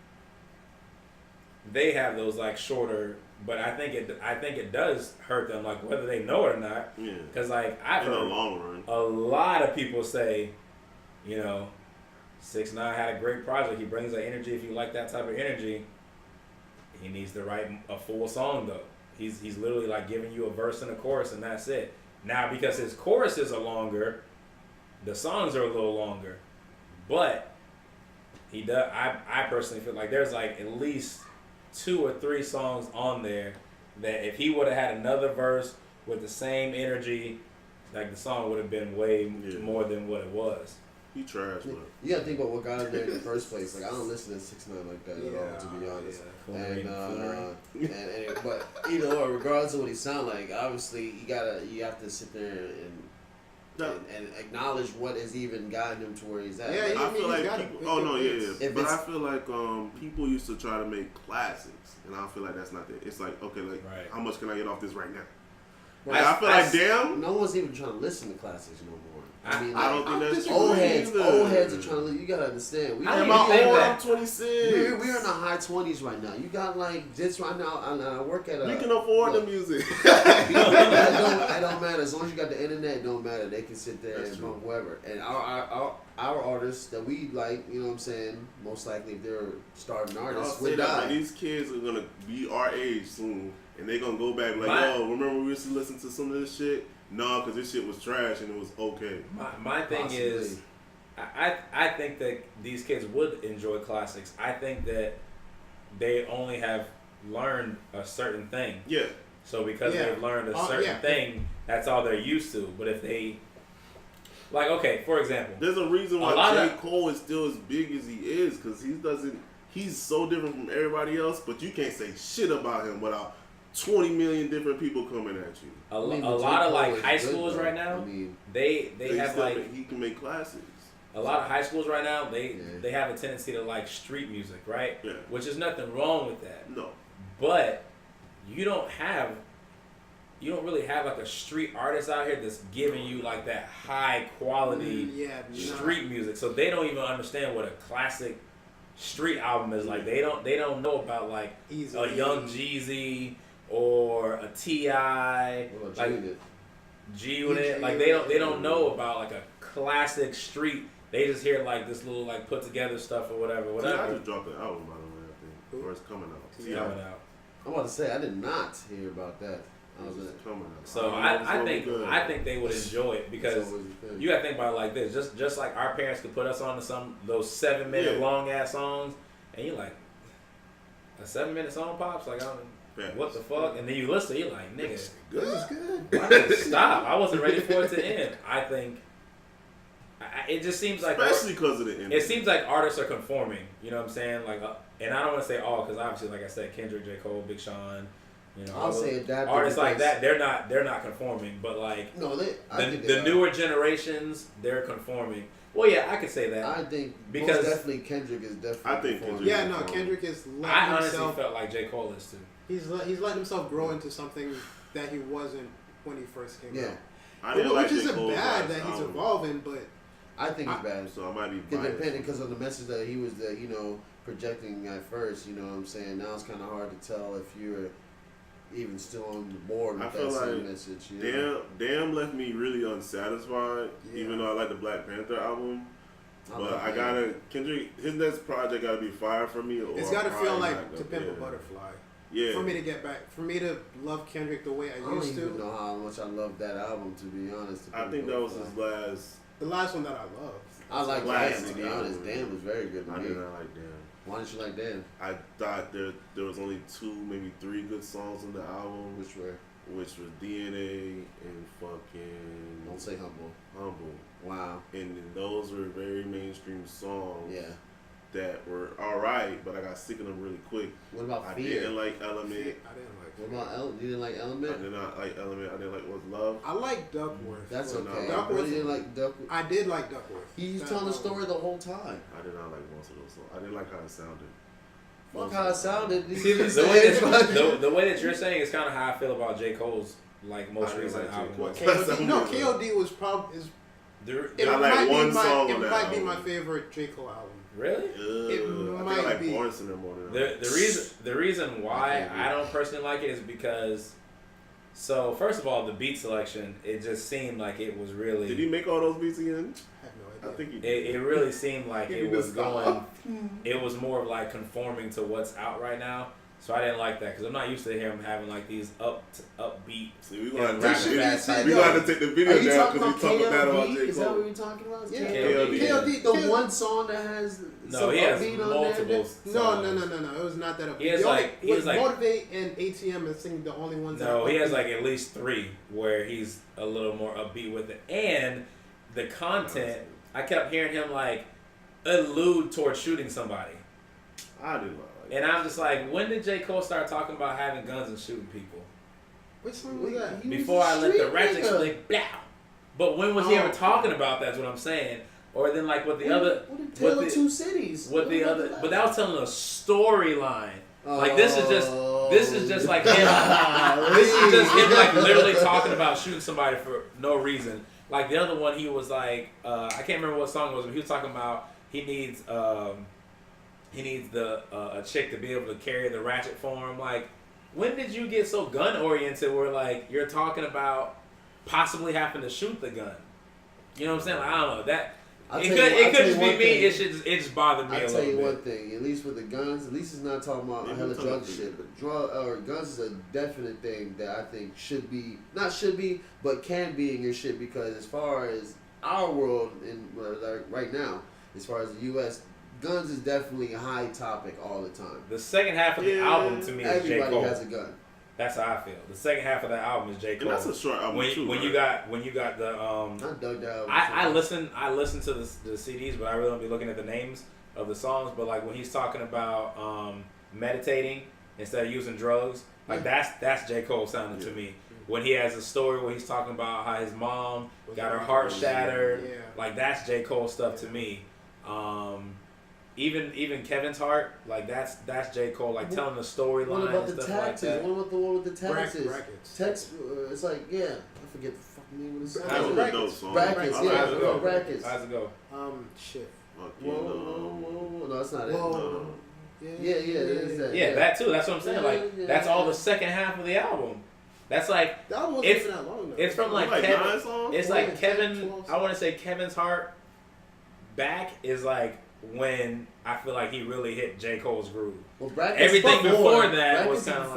they have those like shorter. But I think it does hurt them, like whether they know it or not. Yeah. Because like I've heard in the long run, a lot of people say, 6ix9ine had a great project. He brings that energy. If you like that type of energy. He needs to write a full song though. He's literally like giving you a verse and a chorus and that's it. Now because his choruses are longer, the songs are a little longer. But he does. I personally feel like there's like at least 2 or 3 songs on there that if he would have had another verse with the same energy, like the song would have been way more than what it was. He trash, man. You gotta think about what got him there in the first place. Like I don't listen to 6ix9ine like that at all, to be honest. Yeah. But regardless of what he sound like, obviously you have to sit there and acknowledge what has even gotten him to where he's at. Yeah, I feel like people. But I feel like people used to try to make classics, and I feel like that's not it. It's like how much can I get off this right now? Like, I feel like damn. No one's even trying to listen to classics no more. I don't think that's old heads heads are trying to live. You gotta understand. I Am don't I think old? that- I'm 26. We're in the high 20s right now. You got like this right now. I work at a. You can afford the music. It don't matter as long as you got the internet. It don't matter. They can sit there That's and true. bump whoever. And our artists that we like, you know what I'm saying. Most likely, if they're starting I'll artists, say would that, die. man, these kids are gonna be our age soon, and they gonna go back like, My- yo, remember when we used to listen to some of this shit? No, because this shit was trash and it was okay. My thing Possibly. is, I think that these kids would enjoy classics. I think that they only have learned a certain thing. Yeah, So because Yeah. they've learned a Oh, certain yeah. thing, that's all they're used to. But if they, like, okay, for example, there's a reason A why lot J. of- Cole is still as big as he is, because he's so different from everybody else, but you can't say shit about him without 20 million different people coming at you. a I mean, lot but of J. Cole like is high good, schools though. right now, I mean, they have still like he can make classics. a lot of high schools right now. Yeah. They have a tendency to like street music, right? Yeah. Which is nothing wrong with that. No. But you don't really have like a street artist out here that's giving you like that high quality Yeah, street music. So they don't even understand what a classic street album is like. They don't know about like Easy. a Young Jeezy or a T.I. what about like Junior? G Unit. Like they don't know about like a classic street. They just hear like this little like put together stuff or whatever. I just dropped an album, by the way, I think. Or it's coming out. coming out. I'm about to say I did not hear about that. I was It's coming out. So don't know if it's I gonna be think good. I think they would enjoy it because you gotta think about it like this. Just like our parents could put us on to those 7-minute Yeah. long ass songs, and you're like, a 7-minute song pops like what the fuck? And then you listen, you're like, nigga, This is good. why did it stop? I wasn't ready for it to end. I think it just seems like Especially because of the end. it seems like artists are conforming. You know what I'm saying? Like, and I don't want to say all because obviously, like I said, Kendrick, J. Cole, Big Sean, you know, I'll say that artists like because- that. They're not conforming, but like No, I think the newer generations, they're conforming. Well, yeah, I could say that. I think Because- most definitely Kendrick is definitely. I think performing. Kendrick- Yeah, no, Kendrick is letting I honestly himself. felt like J. Cole is too. He's letting himself grow into something that he wasn't when he first came Yeah. out. I didn't like Which J. isn't Cole's bad last that he's album, evolving, but I think it's bad. So I might be It biased. depended because of the message that he was, projecting at first. You know what I'm saying? Now it's kind of hard to tell if you're even still on the board with I feel that same like message. You know? Damn left me really unsatisfied, Yeah. even though I like the Black Panther album. But love I Damn. gotta, his next project gotta be fire for me. Or it's got to feel probably like not To gonna- Pimp a yeah. Butterfly. Yeah. For me to get back, for me to love Kendrick the way I I don't used even to. know how much I love that album. To be honest, I think that was his last. The last one that I loved. I like Classic Damn. To be album. honest, Damn was very good to I me. did not like Damn. Why didn't you like Damn? I thought there was only 2, maybe 3 good songs on the album, Which were? which was DNA and fucking Don't say Humble. Humble. Wow. And then those were very mainstream songs Yeah. that were alright, but I got sick of them really quick. What about I Fear? didn't like Element. I didn't like. What about You didn't like I Element? did not like Element. I didn't like What's Love. I like Duckworth. That's Well, okay. no. I Duckworth- really didn't like Duckworth. I did like Duckworth. He's That telling the album. story the whole time. I did not like most of those songs. I didn't like how it sounded. Fuck how it sounded. See, the way that you're saying is kind of how I feel about J. Cole's like most I didn't recent like J. album. Cole. KOD, no, KOD was probably is. It I like might one be my. song It on that might be album. my favorite J Cole album. Really? It I think I might like be. Born Sinner more than The reason why Okay. I don't personally like it is because, so first of all, the beat selection, it just seemed like it was really. Did he make all those beats again? I have no I idea. think he did. It really seemed like He it just was going. It was more of like conforming to what's out right now. So I didn't like that because I'm not used to him having like these upbeat. See, we gonna and have rapid to, fast type we gonna have to take the Are video you down talking because about he's talking bad about KLD? J. Is that what Cole. you're talking about? Yeah, KLD. KLD. The one song that has No, some he has upbeat on multiple. there. No. It was not that. He has The only- like- he has with like- Motivate and ATM and Sing the only ones. No, that he has like at least 3 where he's a little more upbeat with it, and the content. I kept hearing him like allude towards shooting somebody. I didn't like And I'm just like, when did J. Cole start talking about having guns and shooting people? Which song was that? He was Before a I let the street ratchet nigga. click, blow. But when was he ever Oh. talking about that's what I'm saying? Or then like with the other, What a Tale with of the- Two Cities. with the What other, about but that was telling a storyline. Like this is just like him. Oh. This is just him like literally talking about shooting somebody for no reason. Like the other one, he was like, I can't remember what song it was, but he was talking about he needs a chick to be able to carry the ratchet for him. Like, when did you get so gun oriented where like you're talking about possibly having to shoot the gun? You know what I'm saying? Like, I don't know that. It could just be me. It just bothered me a little bit. I'll tell you one thing. At least with the guns, at least it's not talking about hella drug shit. But guns is a definite thing that I think not should be, but can be in your shit, because as far as our world right now, as far as the U.S., guns is definitely a high topic all the time. The second half of the album to me is J. Cole. Everybody has a gun. That's how I feel. The second half of that album is J. Cole. And that's a short album when you got the I dug that. I listen to the CDs, but I really don't be looking at the names of the songs. But like when he's talking about meditating instead of using drugs, like that's J. Cole sounding to me. When he has a story where he's talking about how his mom got her heart shattered, like that's J. Cole stuff to me. Even Kevin's Heart, like that's J. Cole, like telling the storyline. What about and the stuff taxes? like that. What about the one with the taxes? Brackets. It's like, I forget the fucking name of the song. That was a dope song. Brackets, Brackets. How's it go? Shit. Whoa. No, that's not it. Whoa. Yeah, that is that. Yeah, that too. That's what I'm saying. Like that's all the second half of the album. That's like that wasn't even that long though. It's from like Kevin. It's like Kevin. I want to say Kevin's Heart back is like when I feel like he really hit J. Cole's groove. Well, Brackets everything before that was kind of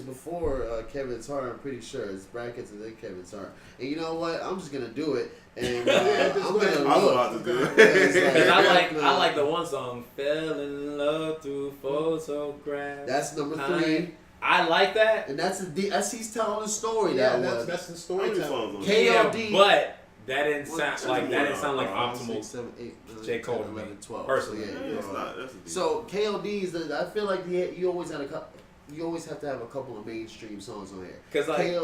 before Kevin's Heart. I'm pretty sure it's Brackets and then Kevin's Heart. And you know what? I'm just gonna do it. And I'm gonna I was about to do it. Because I like the one song, "Fell in Love Through Photographs." That's number 3. I like that, and that's he's telling the story. Yeah, that's the storytelling. KOD, but that didn't sound like optimal 6, 7, 8, 9, J. Cole 10, 11, 12. Personally, so KOD is I feel like you always have to have a couple of mainstream songs on here. Cause like,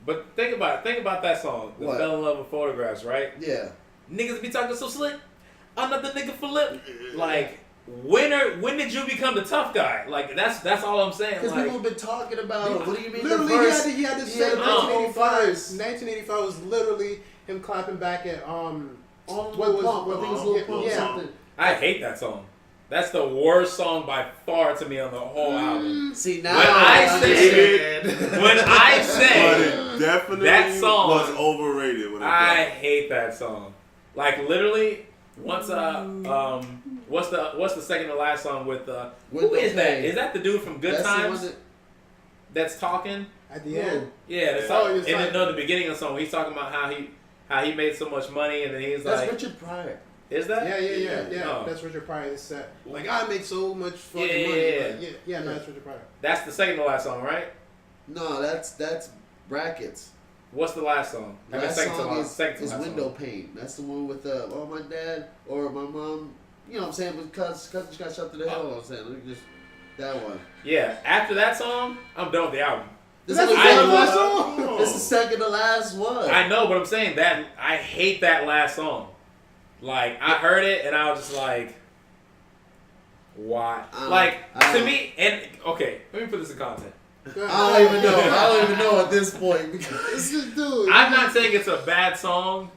but think about that song, "The Fell in Love with Photographs," right? Yeah. Niggas be talking so slick. I'm not the nigga for lip. Like, when did you become the tough guy? Like that's all I'm saying. Because like, people have been talking about. What do you mean? Literally, he had to say 1985. 1985 was literally him clapping back at something. I hate that song. That's the worst song by far to me on the whole album. See now, when I say definitely that song was overrated. I hate that song. Like literally, once what's the second to last song with who is that? Is that the dude from Good Times? That's talking at the end. Yeah, and then the beginning of the song, he's talking about how he made so much money, and then he's that's Richard Pryor. Is that? Yeah. Oh. That's Richard Pryor's set. Like, I make so much fucking money. Yeah, no, that's Richard Pryor. That's the second to last song, right? No, that's Brackets. What's the last song? Second is Window Pane. That's the one with my dad or my mom. You know what I'm saying? Because cousin got shot to the hell. I'm saying, let me just that one. Yeah. After that song, I'm done with the album. This is the last song. This is the second to last one. I know, but I'm saying that I hate that last song. Like, I heard it and I was just like, why? To me, and okay, let me put this in context. I don't even know at this point because dude. I'm not saying it's a bad song,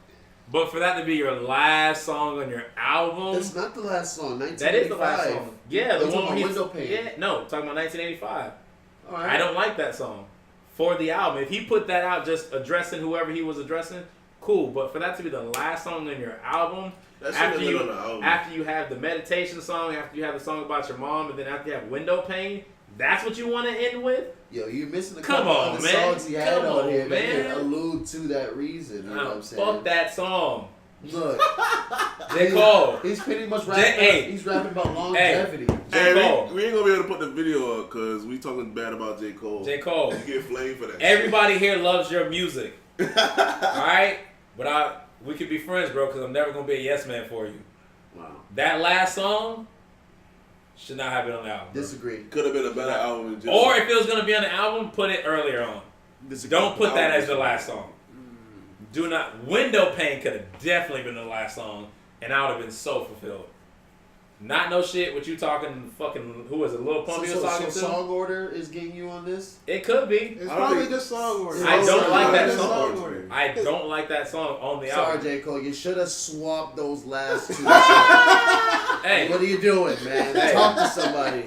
but for that to be your last song on your album, that's not the last song. 1985. That is the last song. Yeah, the one where Window Pane. Yeah, no, talking about 1985. All right. I don't like that song for the album. If he put that out just addressing whoever he was addressing, cool. But for that to be the last song on your album, after you have the meditation song, after you have the song about your mom, and then after you have Window Pane, that's what you want to end with? Yo, you're missing a couple of the songs he had on here that allude to that reason. You know what I'm saying? Fuck that song. Look, J. Cole. He's pretty much rapping. He's rapping about longevity. J. Cole. We ain't gonna be able to put the video up because we talking bad about J. Cole. J. Cole. You get flamed for that. Everybody here loves your music. All right, but we could be friends, bro, because I'm never gonna be a yes man for you. Wow. That last song should not have been on the album. Disagree. Could have been a better album in general. Or if it was gonna be on the album, put it earlier on. Don't put that as the last song. Do not. Window Pane could have definitely been the last song, and I would have been so fulfilled. Not no shit. What you talking? Fucking who was it? Lil Pump you was talking to? Song order is getting you on this. It could be. It's probably just song order. I don't like that song song. order. I don't like that song on the album. Sorry, J. Cole. You should have swapped those last 2 songs. Hey, What are you doing, man? Hey. Talk to somebody.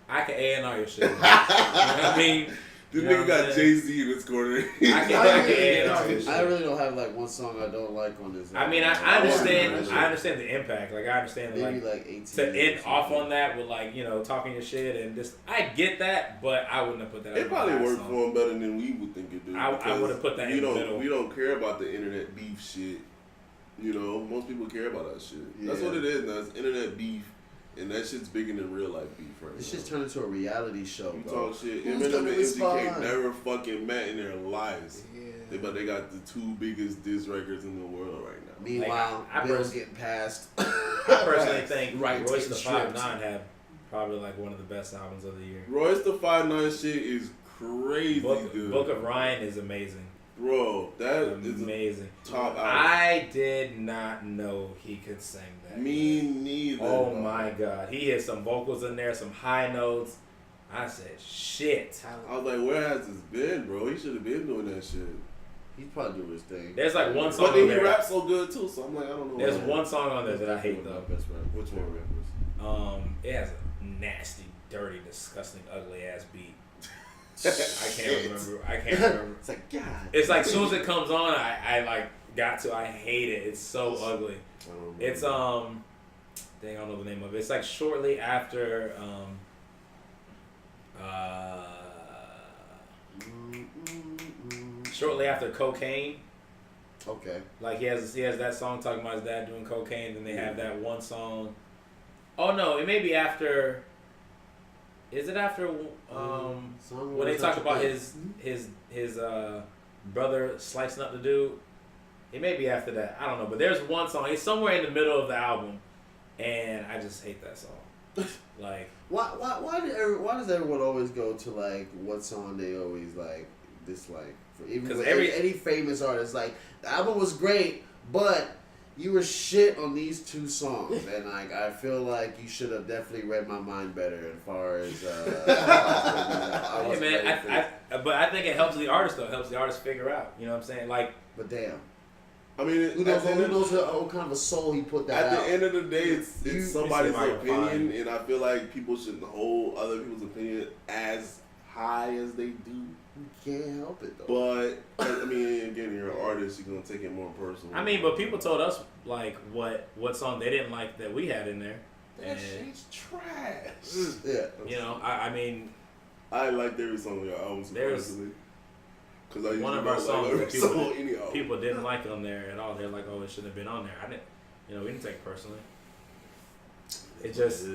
I can A&R your shit. You know what I mean? This You know nigga what got I'm saying? Jay-Z in his corner. I can A&R your shit. I really don't have like one song I don't like on this. I mean, I understand. I understand the impact. Like I understand Maybe like like 18. to end off on that with like talking your shit and just I get that, but I wouldn't have put that. It probably worked for him better than we would think it did. I would have put that in the middle. We don't care about the internet beef shit. Most people care about that shit. That's Yeah. what it is now. It's internet beef, and that shit's bigger than real life beef right This now. shit's turned into a reality show. You Bro. talk shit. Who's Eminem gonna and respond? MGK never fucking met in their lives. Yeah. But they got the 2 biggest diss records in the world right now. Meanwhile, Like, I bills pers- getting passed. I personally think Right, Royce the taking 5'9" strips. had probably like one of the best albums of the year. Royce the 5'9" shit is crazy good. Book of Ryan is amazing. Bro, that is a Amazing. top album. I did not know he could sing that. Me neither. Oh bro. my god. He had some vocals in there, some high notes. I said, shit. I was like, where has this been, bro? He should have been doing that shit. He's probably doing his thing. There's like one song But then on he there. raps so good too, so I'm like, I don't know. There's why. one song on there that I hate though. Best rapper. Which one? Rappers. It has a nasty, dirty, disgusting, ugly ass beat. I can't remember. It's like, God. It's like as soon as it comes on, I like got to. I hate it. It's so ugly. I don't know. It's dang, I don't know the name of it. It's like shortly after shortly after Cocaine. Okay. Like he has that song talking about his dad doing cocaine. Then they have that one song. Oh no, it may be after. Is it after when they talk about his brother slicing up the dude? It may be after that. I don't know, but there's one song. It's somewhere in the middle of the album, and I just hate that song. Like why does everyone always go to like what song they always like dislike? Because any famous artist, like the album was great, but you were shit on these 2 songs, and like I feel like you should have definitely read my mind better as far as. hey man, but I think it helps the artist though. It helps the artist figure out. You know what I'm saying? Like, But damn, I mean, who knows what kind of a soul he put that at out. the end of the day, it's somebody's Let me see if I can opinion, find- and I feel like people shouldn't hold other people's opinion as high as they do. You can't help it though. But I mean, again, you're an artist, you're gonna take it more personal. I mean, but people told us like what song they didn't like that we had in there. that And, shit's trash. Yeah. you know, I mean, I liked every song on your album, There's surprisingly. Because one of our songs every that people, song on any album. people didn't like on there at all. They're like, oh, it shouldn't have been on there. I didn't, we didn't take it personally. It just,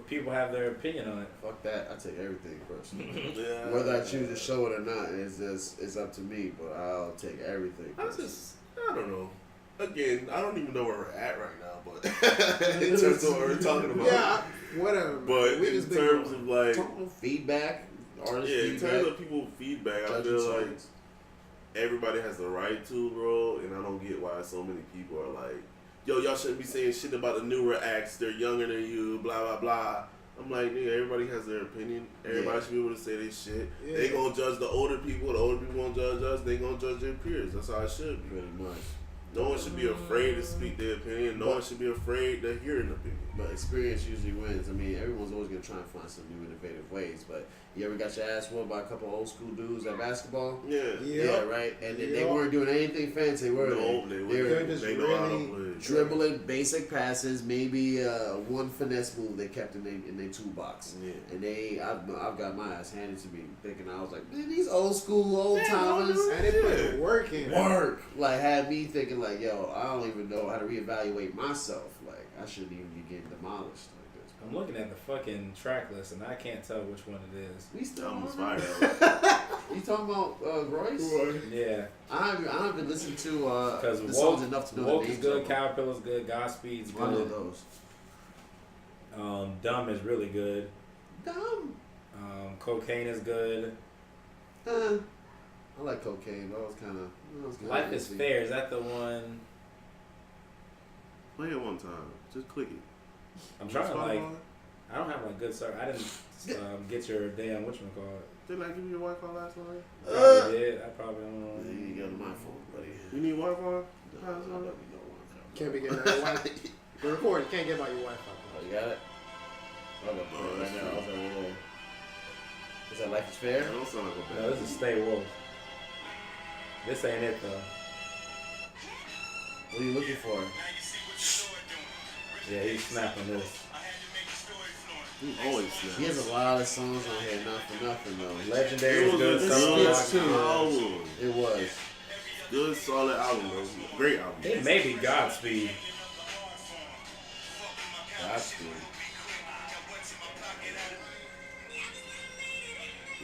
people have their opinion on it. Fuck that. I take everything personally. Yeah. Whether I choose to show it or not it's up to me, but I'll take everything personally. I don't know. Again, I don't even know where we're at right now, but in terms of what we're talking about. Yeah, whatever. But we in just been terms going. of like, Total feedback, artist yeah, in feedback, terms of people feedback, I judging feel like songs. everybody has the right to, bro, and I don't get why so many people are like, yo, y'all shouldn't be saying shit about the newer acts. They're younger than you, blah, blah, blah. I'm like, nigga, everybody has their opinion. Everybody should be able to say their shit. Yeah. They gonna judge the older people won't judge us. They gonna judge their peers. That's how it should be. Pretty much. No one should be afraid to speak their opinion. No one should be afraid to hear an opinion. But experience usually wins. I mean, everyone's always gonna try and find some new innovative ways. But you ever got your ass whooped by a couple old school dudes at basketball? Yeah. Yeah, right. And they Yep. weren't doing anything fancy, were No, they? they were were just they know how to really play. dribbling basic passes, maybe one finesse move they kept in their toolbox. Yeah. And I've got my ass handed to me, thinking I was like, man, these old school old timers And they put the work in. work. Like had me thinking like, yo, I don't even know how to reevaluate myself. Like I shouldn't even be getting demolished like this. I'm looking at the fucking track list and I can't tell which one it is. We still Almost on fire. that? You talking about Royce? Yeah, I haven't listened to because the songs enough to know Woke the is names good, of them. Caterpillar's good, Godspeed's I know good. those. Dumb is really good. Dumb. Cocaine is good. I like cocaine. That was kind of. Life is Fair. Is that the one? Play it one time. Just click it. I'm trying to like. I don't have like good service. I didn't get your damn whatchamacallit. Didn't I give you your Wi-Fi last night? Probably did. I probably don't know. You ain't got my phone, buddy. You need Wi-Fi? No, I don't need no Wi-Fi. Can't be getting that Wi-Fi. The record, you can't get by your Wi-Fi. Oh, you got it? I'm gonna put it right now. I'll tell you later. Is that Life is Fair? That don't sound like a bad. No, this is Stay Woke. This ain't it though. What are you looking for? Yeah, he's snapping this. He always snaps. He has a lot of songs on here, not for nothing though. Legendary It is was good. a Some good of them album. It was. Good, solid album, bro. Great album. It may be Godspeed. Godspeed.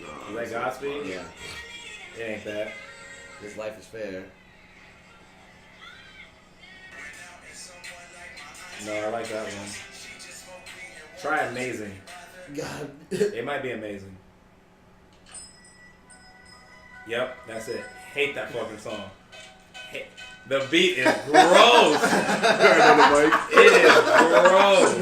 Nah, Is that Godspeed? Yeah. It ain't that. His Life is Fair. No, I like that one. Try Amazing. God. It might be amazing. Yep, that's it. Hate that fucking song. The beat is gross. It is gross.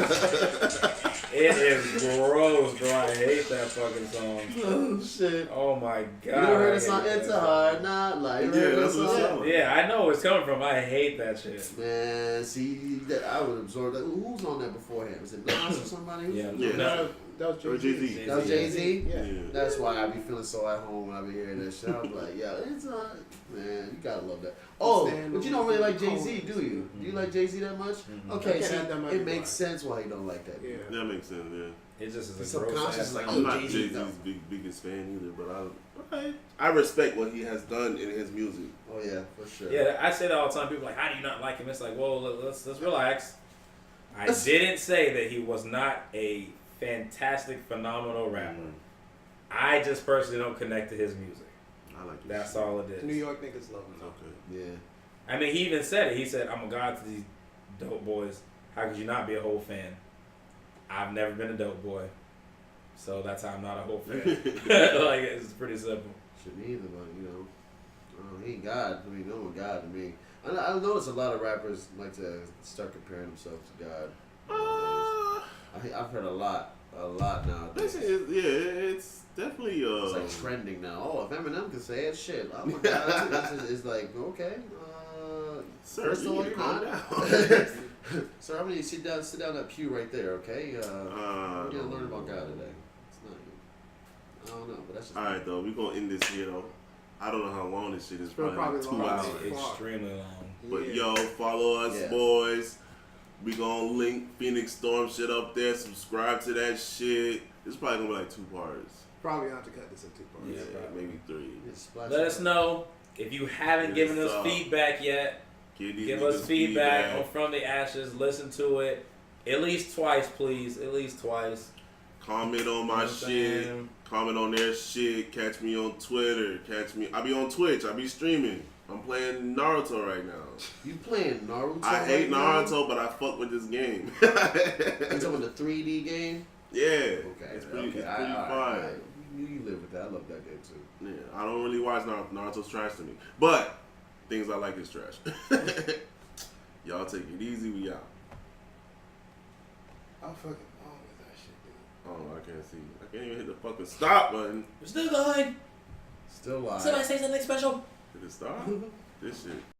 It is gross, bro. I hate that fucking song. Oh shit. Oh my god. You never heard I the song hate It's that a song. Hard Not Life? You Yeah, heard that that's what it song? sounds like. Yeah, I know where it's coming from. I hate that shit. Man, see, that I would absorb that. Who's on that beforehand? Was it Nas or somebody? Who's Yeah, Yeah. no. That was Or Jay-Z. Jay-Z. That was Jay-Z? Yeah. That's why I be feeling so at home when I be hearing that shit. I'm like, yeah, it's man, you gotta love that. Oh, but you don't really like Jay-Z, do you? Do you like Jay-Z that much? Mhm. Okay, I see, can't add that much it makes vibe. sense why you don't like that. Yeah. That makes sense, yeah. It just is a Subconscious gross ass is like, song. I'm not Jay-Z, Jay-Z's though. biggest fan either, but I respect what he has done in his music. Oh yeah, for sure. Yeah, I say that all the time. People are like, how do you not like him? It's like, whoa, let's relax. I didn't say that he was not a fantastic, phenomenal rapper. I just personally don't connect to his music. I like it. That's all it is. New York niggas love him. Okay. Yeah. I mean, he even said it. He said, I'm a god to these dope boys. How could you not be a whole fan? I've never been a dope boy. So that's how I'm not a whole fan. Like, it's pretty simple. Shouldn't either, but he ain't God. I mean, no one God to me. I notice a lot of rappers like to start comparing themselves to God. I've heard a lot now. This is, yeah, it's definitely It's like trending now. Oh, if Eminem can say it, shit. Oh my God, it's like okay. sir, First of you all, need to you're calm not. down. Sir, I'm gonna sit down that pew right there, okay? We're gonna learn about God today. It's not you. I don't know, but that's just. All right, though, we gonna end this here though. I don't know how long this shit is. It's probably Probably like 2 long. hours. Extremely long. But Yeah. yo, follow us, Yeah. boys. We gonna link Phoenix Storm shit up there. Subscribe to that shit. It's probably gonna be like 2 parts. Probably gonna have to cut this in 2 parts. Yeah, probably. maybe 3. Let us know if you haven't Yes, given us feedback yet. Give us feedback on From the Ashes. Listen to it at least twice, please. At least twice. Comment on my You know what I'm shit. saying? Comment on their shit. Catch me on Twitter. Catch me. I be on Twitch. I be streaming. I'm playing Naruto right now. You playing Naruto? I hate right now? Naruto, but I fuck with this game. You talking about the 3D game? Yeah. Okay, It's pretty, okay. it's All pretty right, fire. all right. You live with that. I love that game too. Yeah, I don't really watch Naruto. Naruto's trash to me. But things I like is trash. Y'all take it easy. We out. I'm fucking wrong with that shit, dude. Oh, I can't see. I can't even hit the fucking stop button. We're still going. Still live. Somebody say something special. Did it stop? This shit.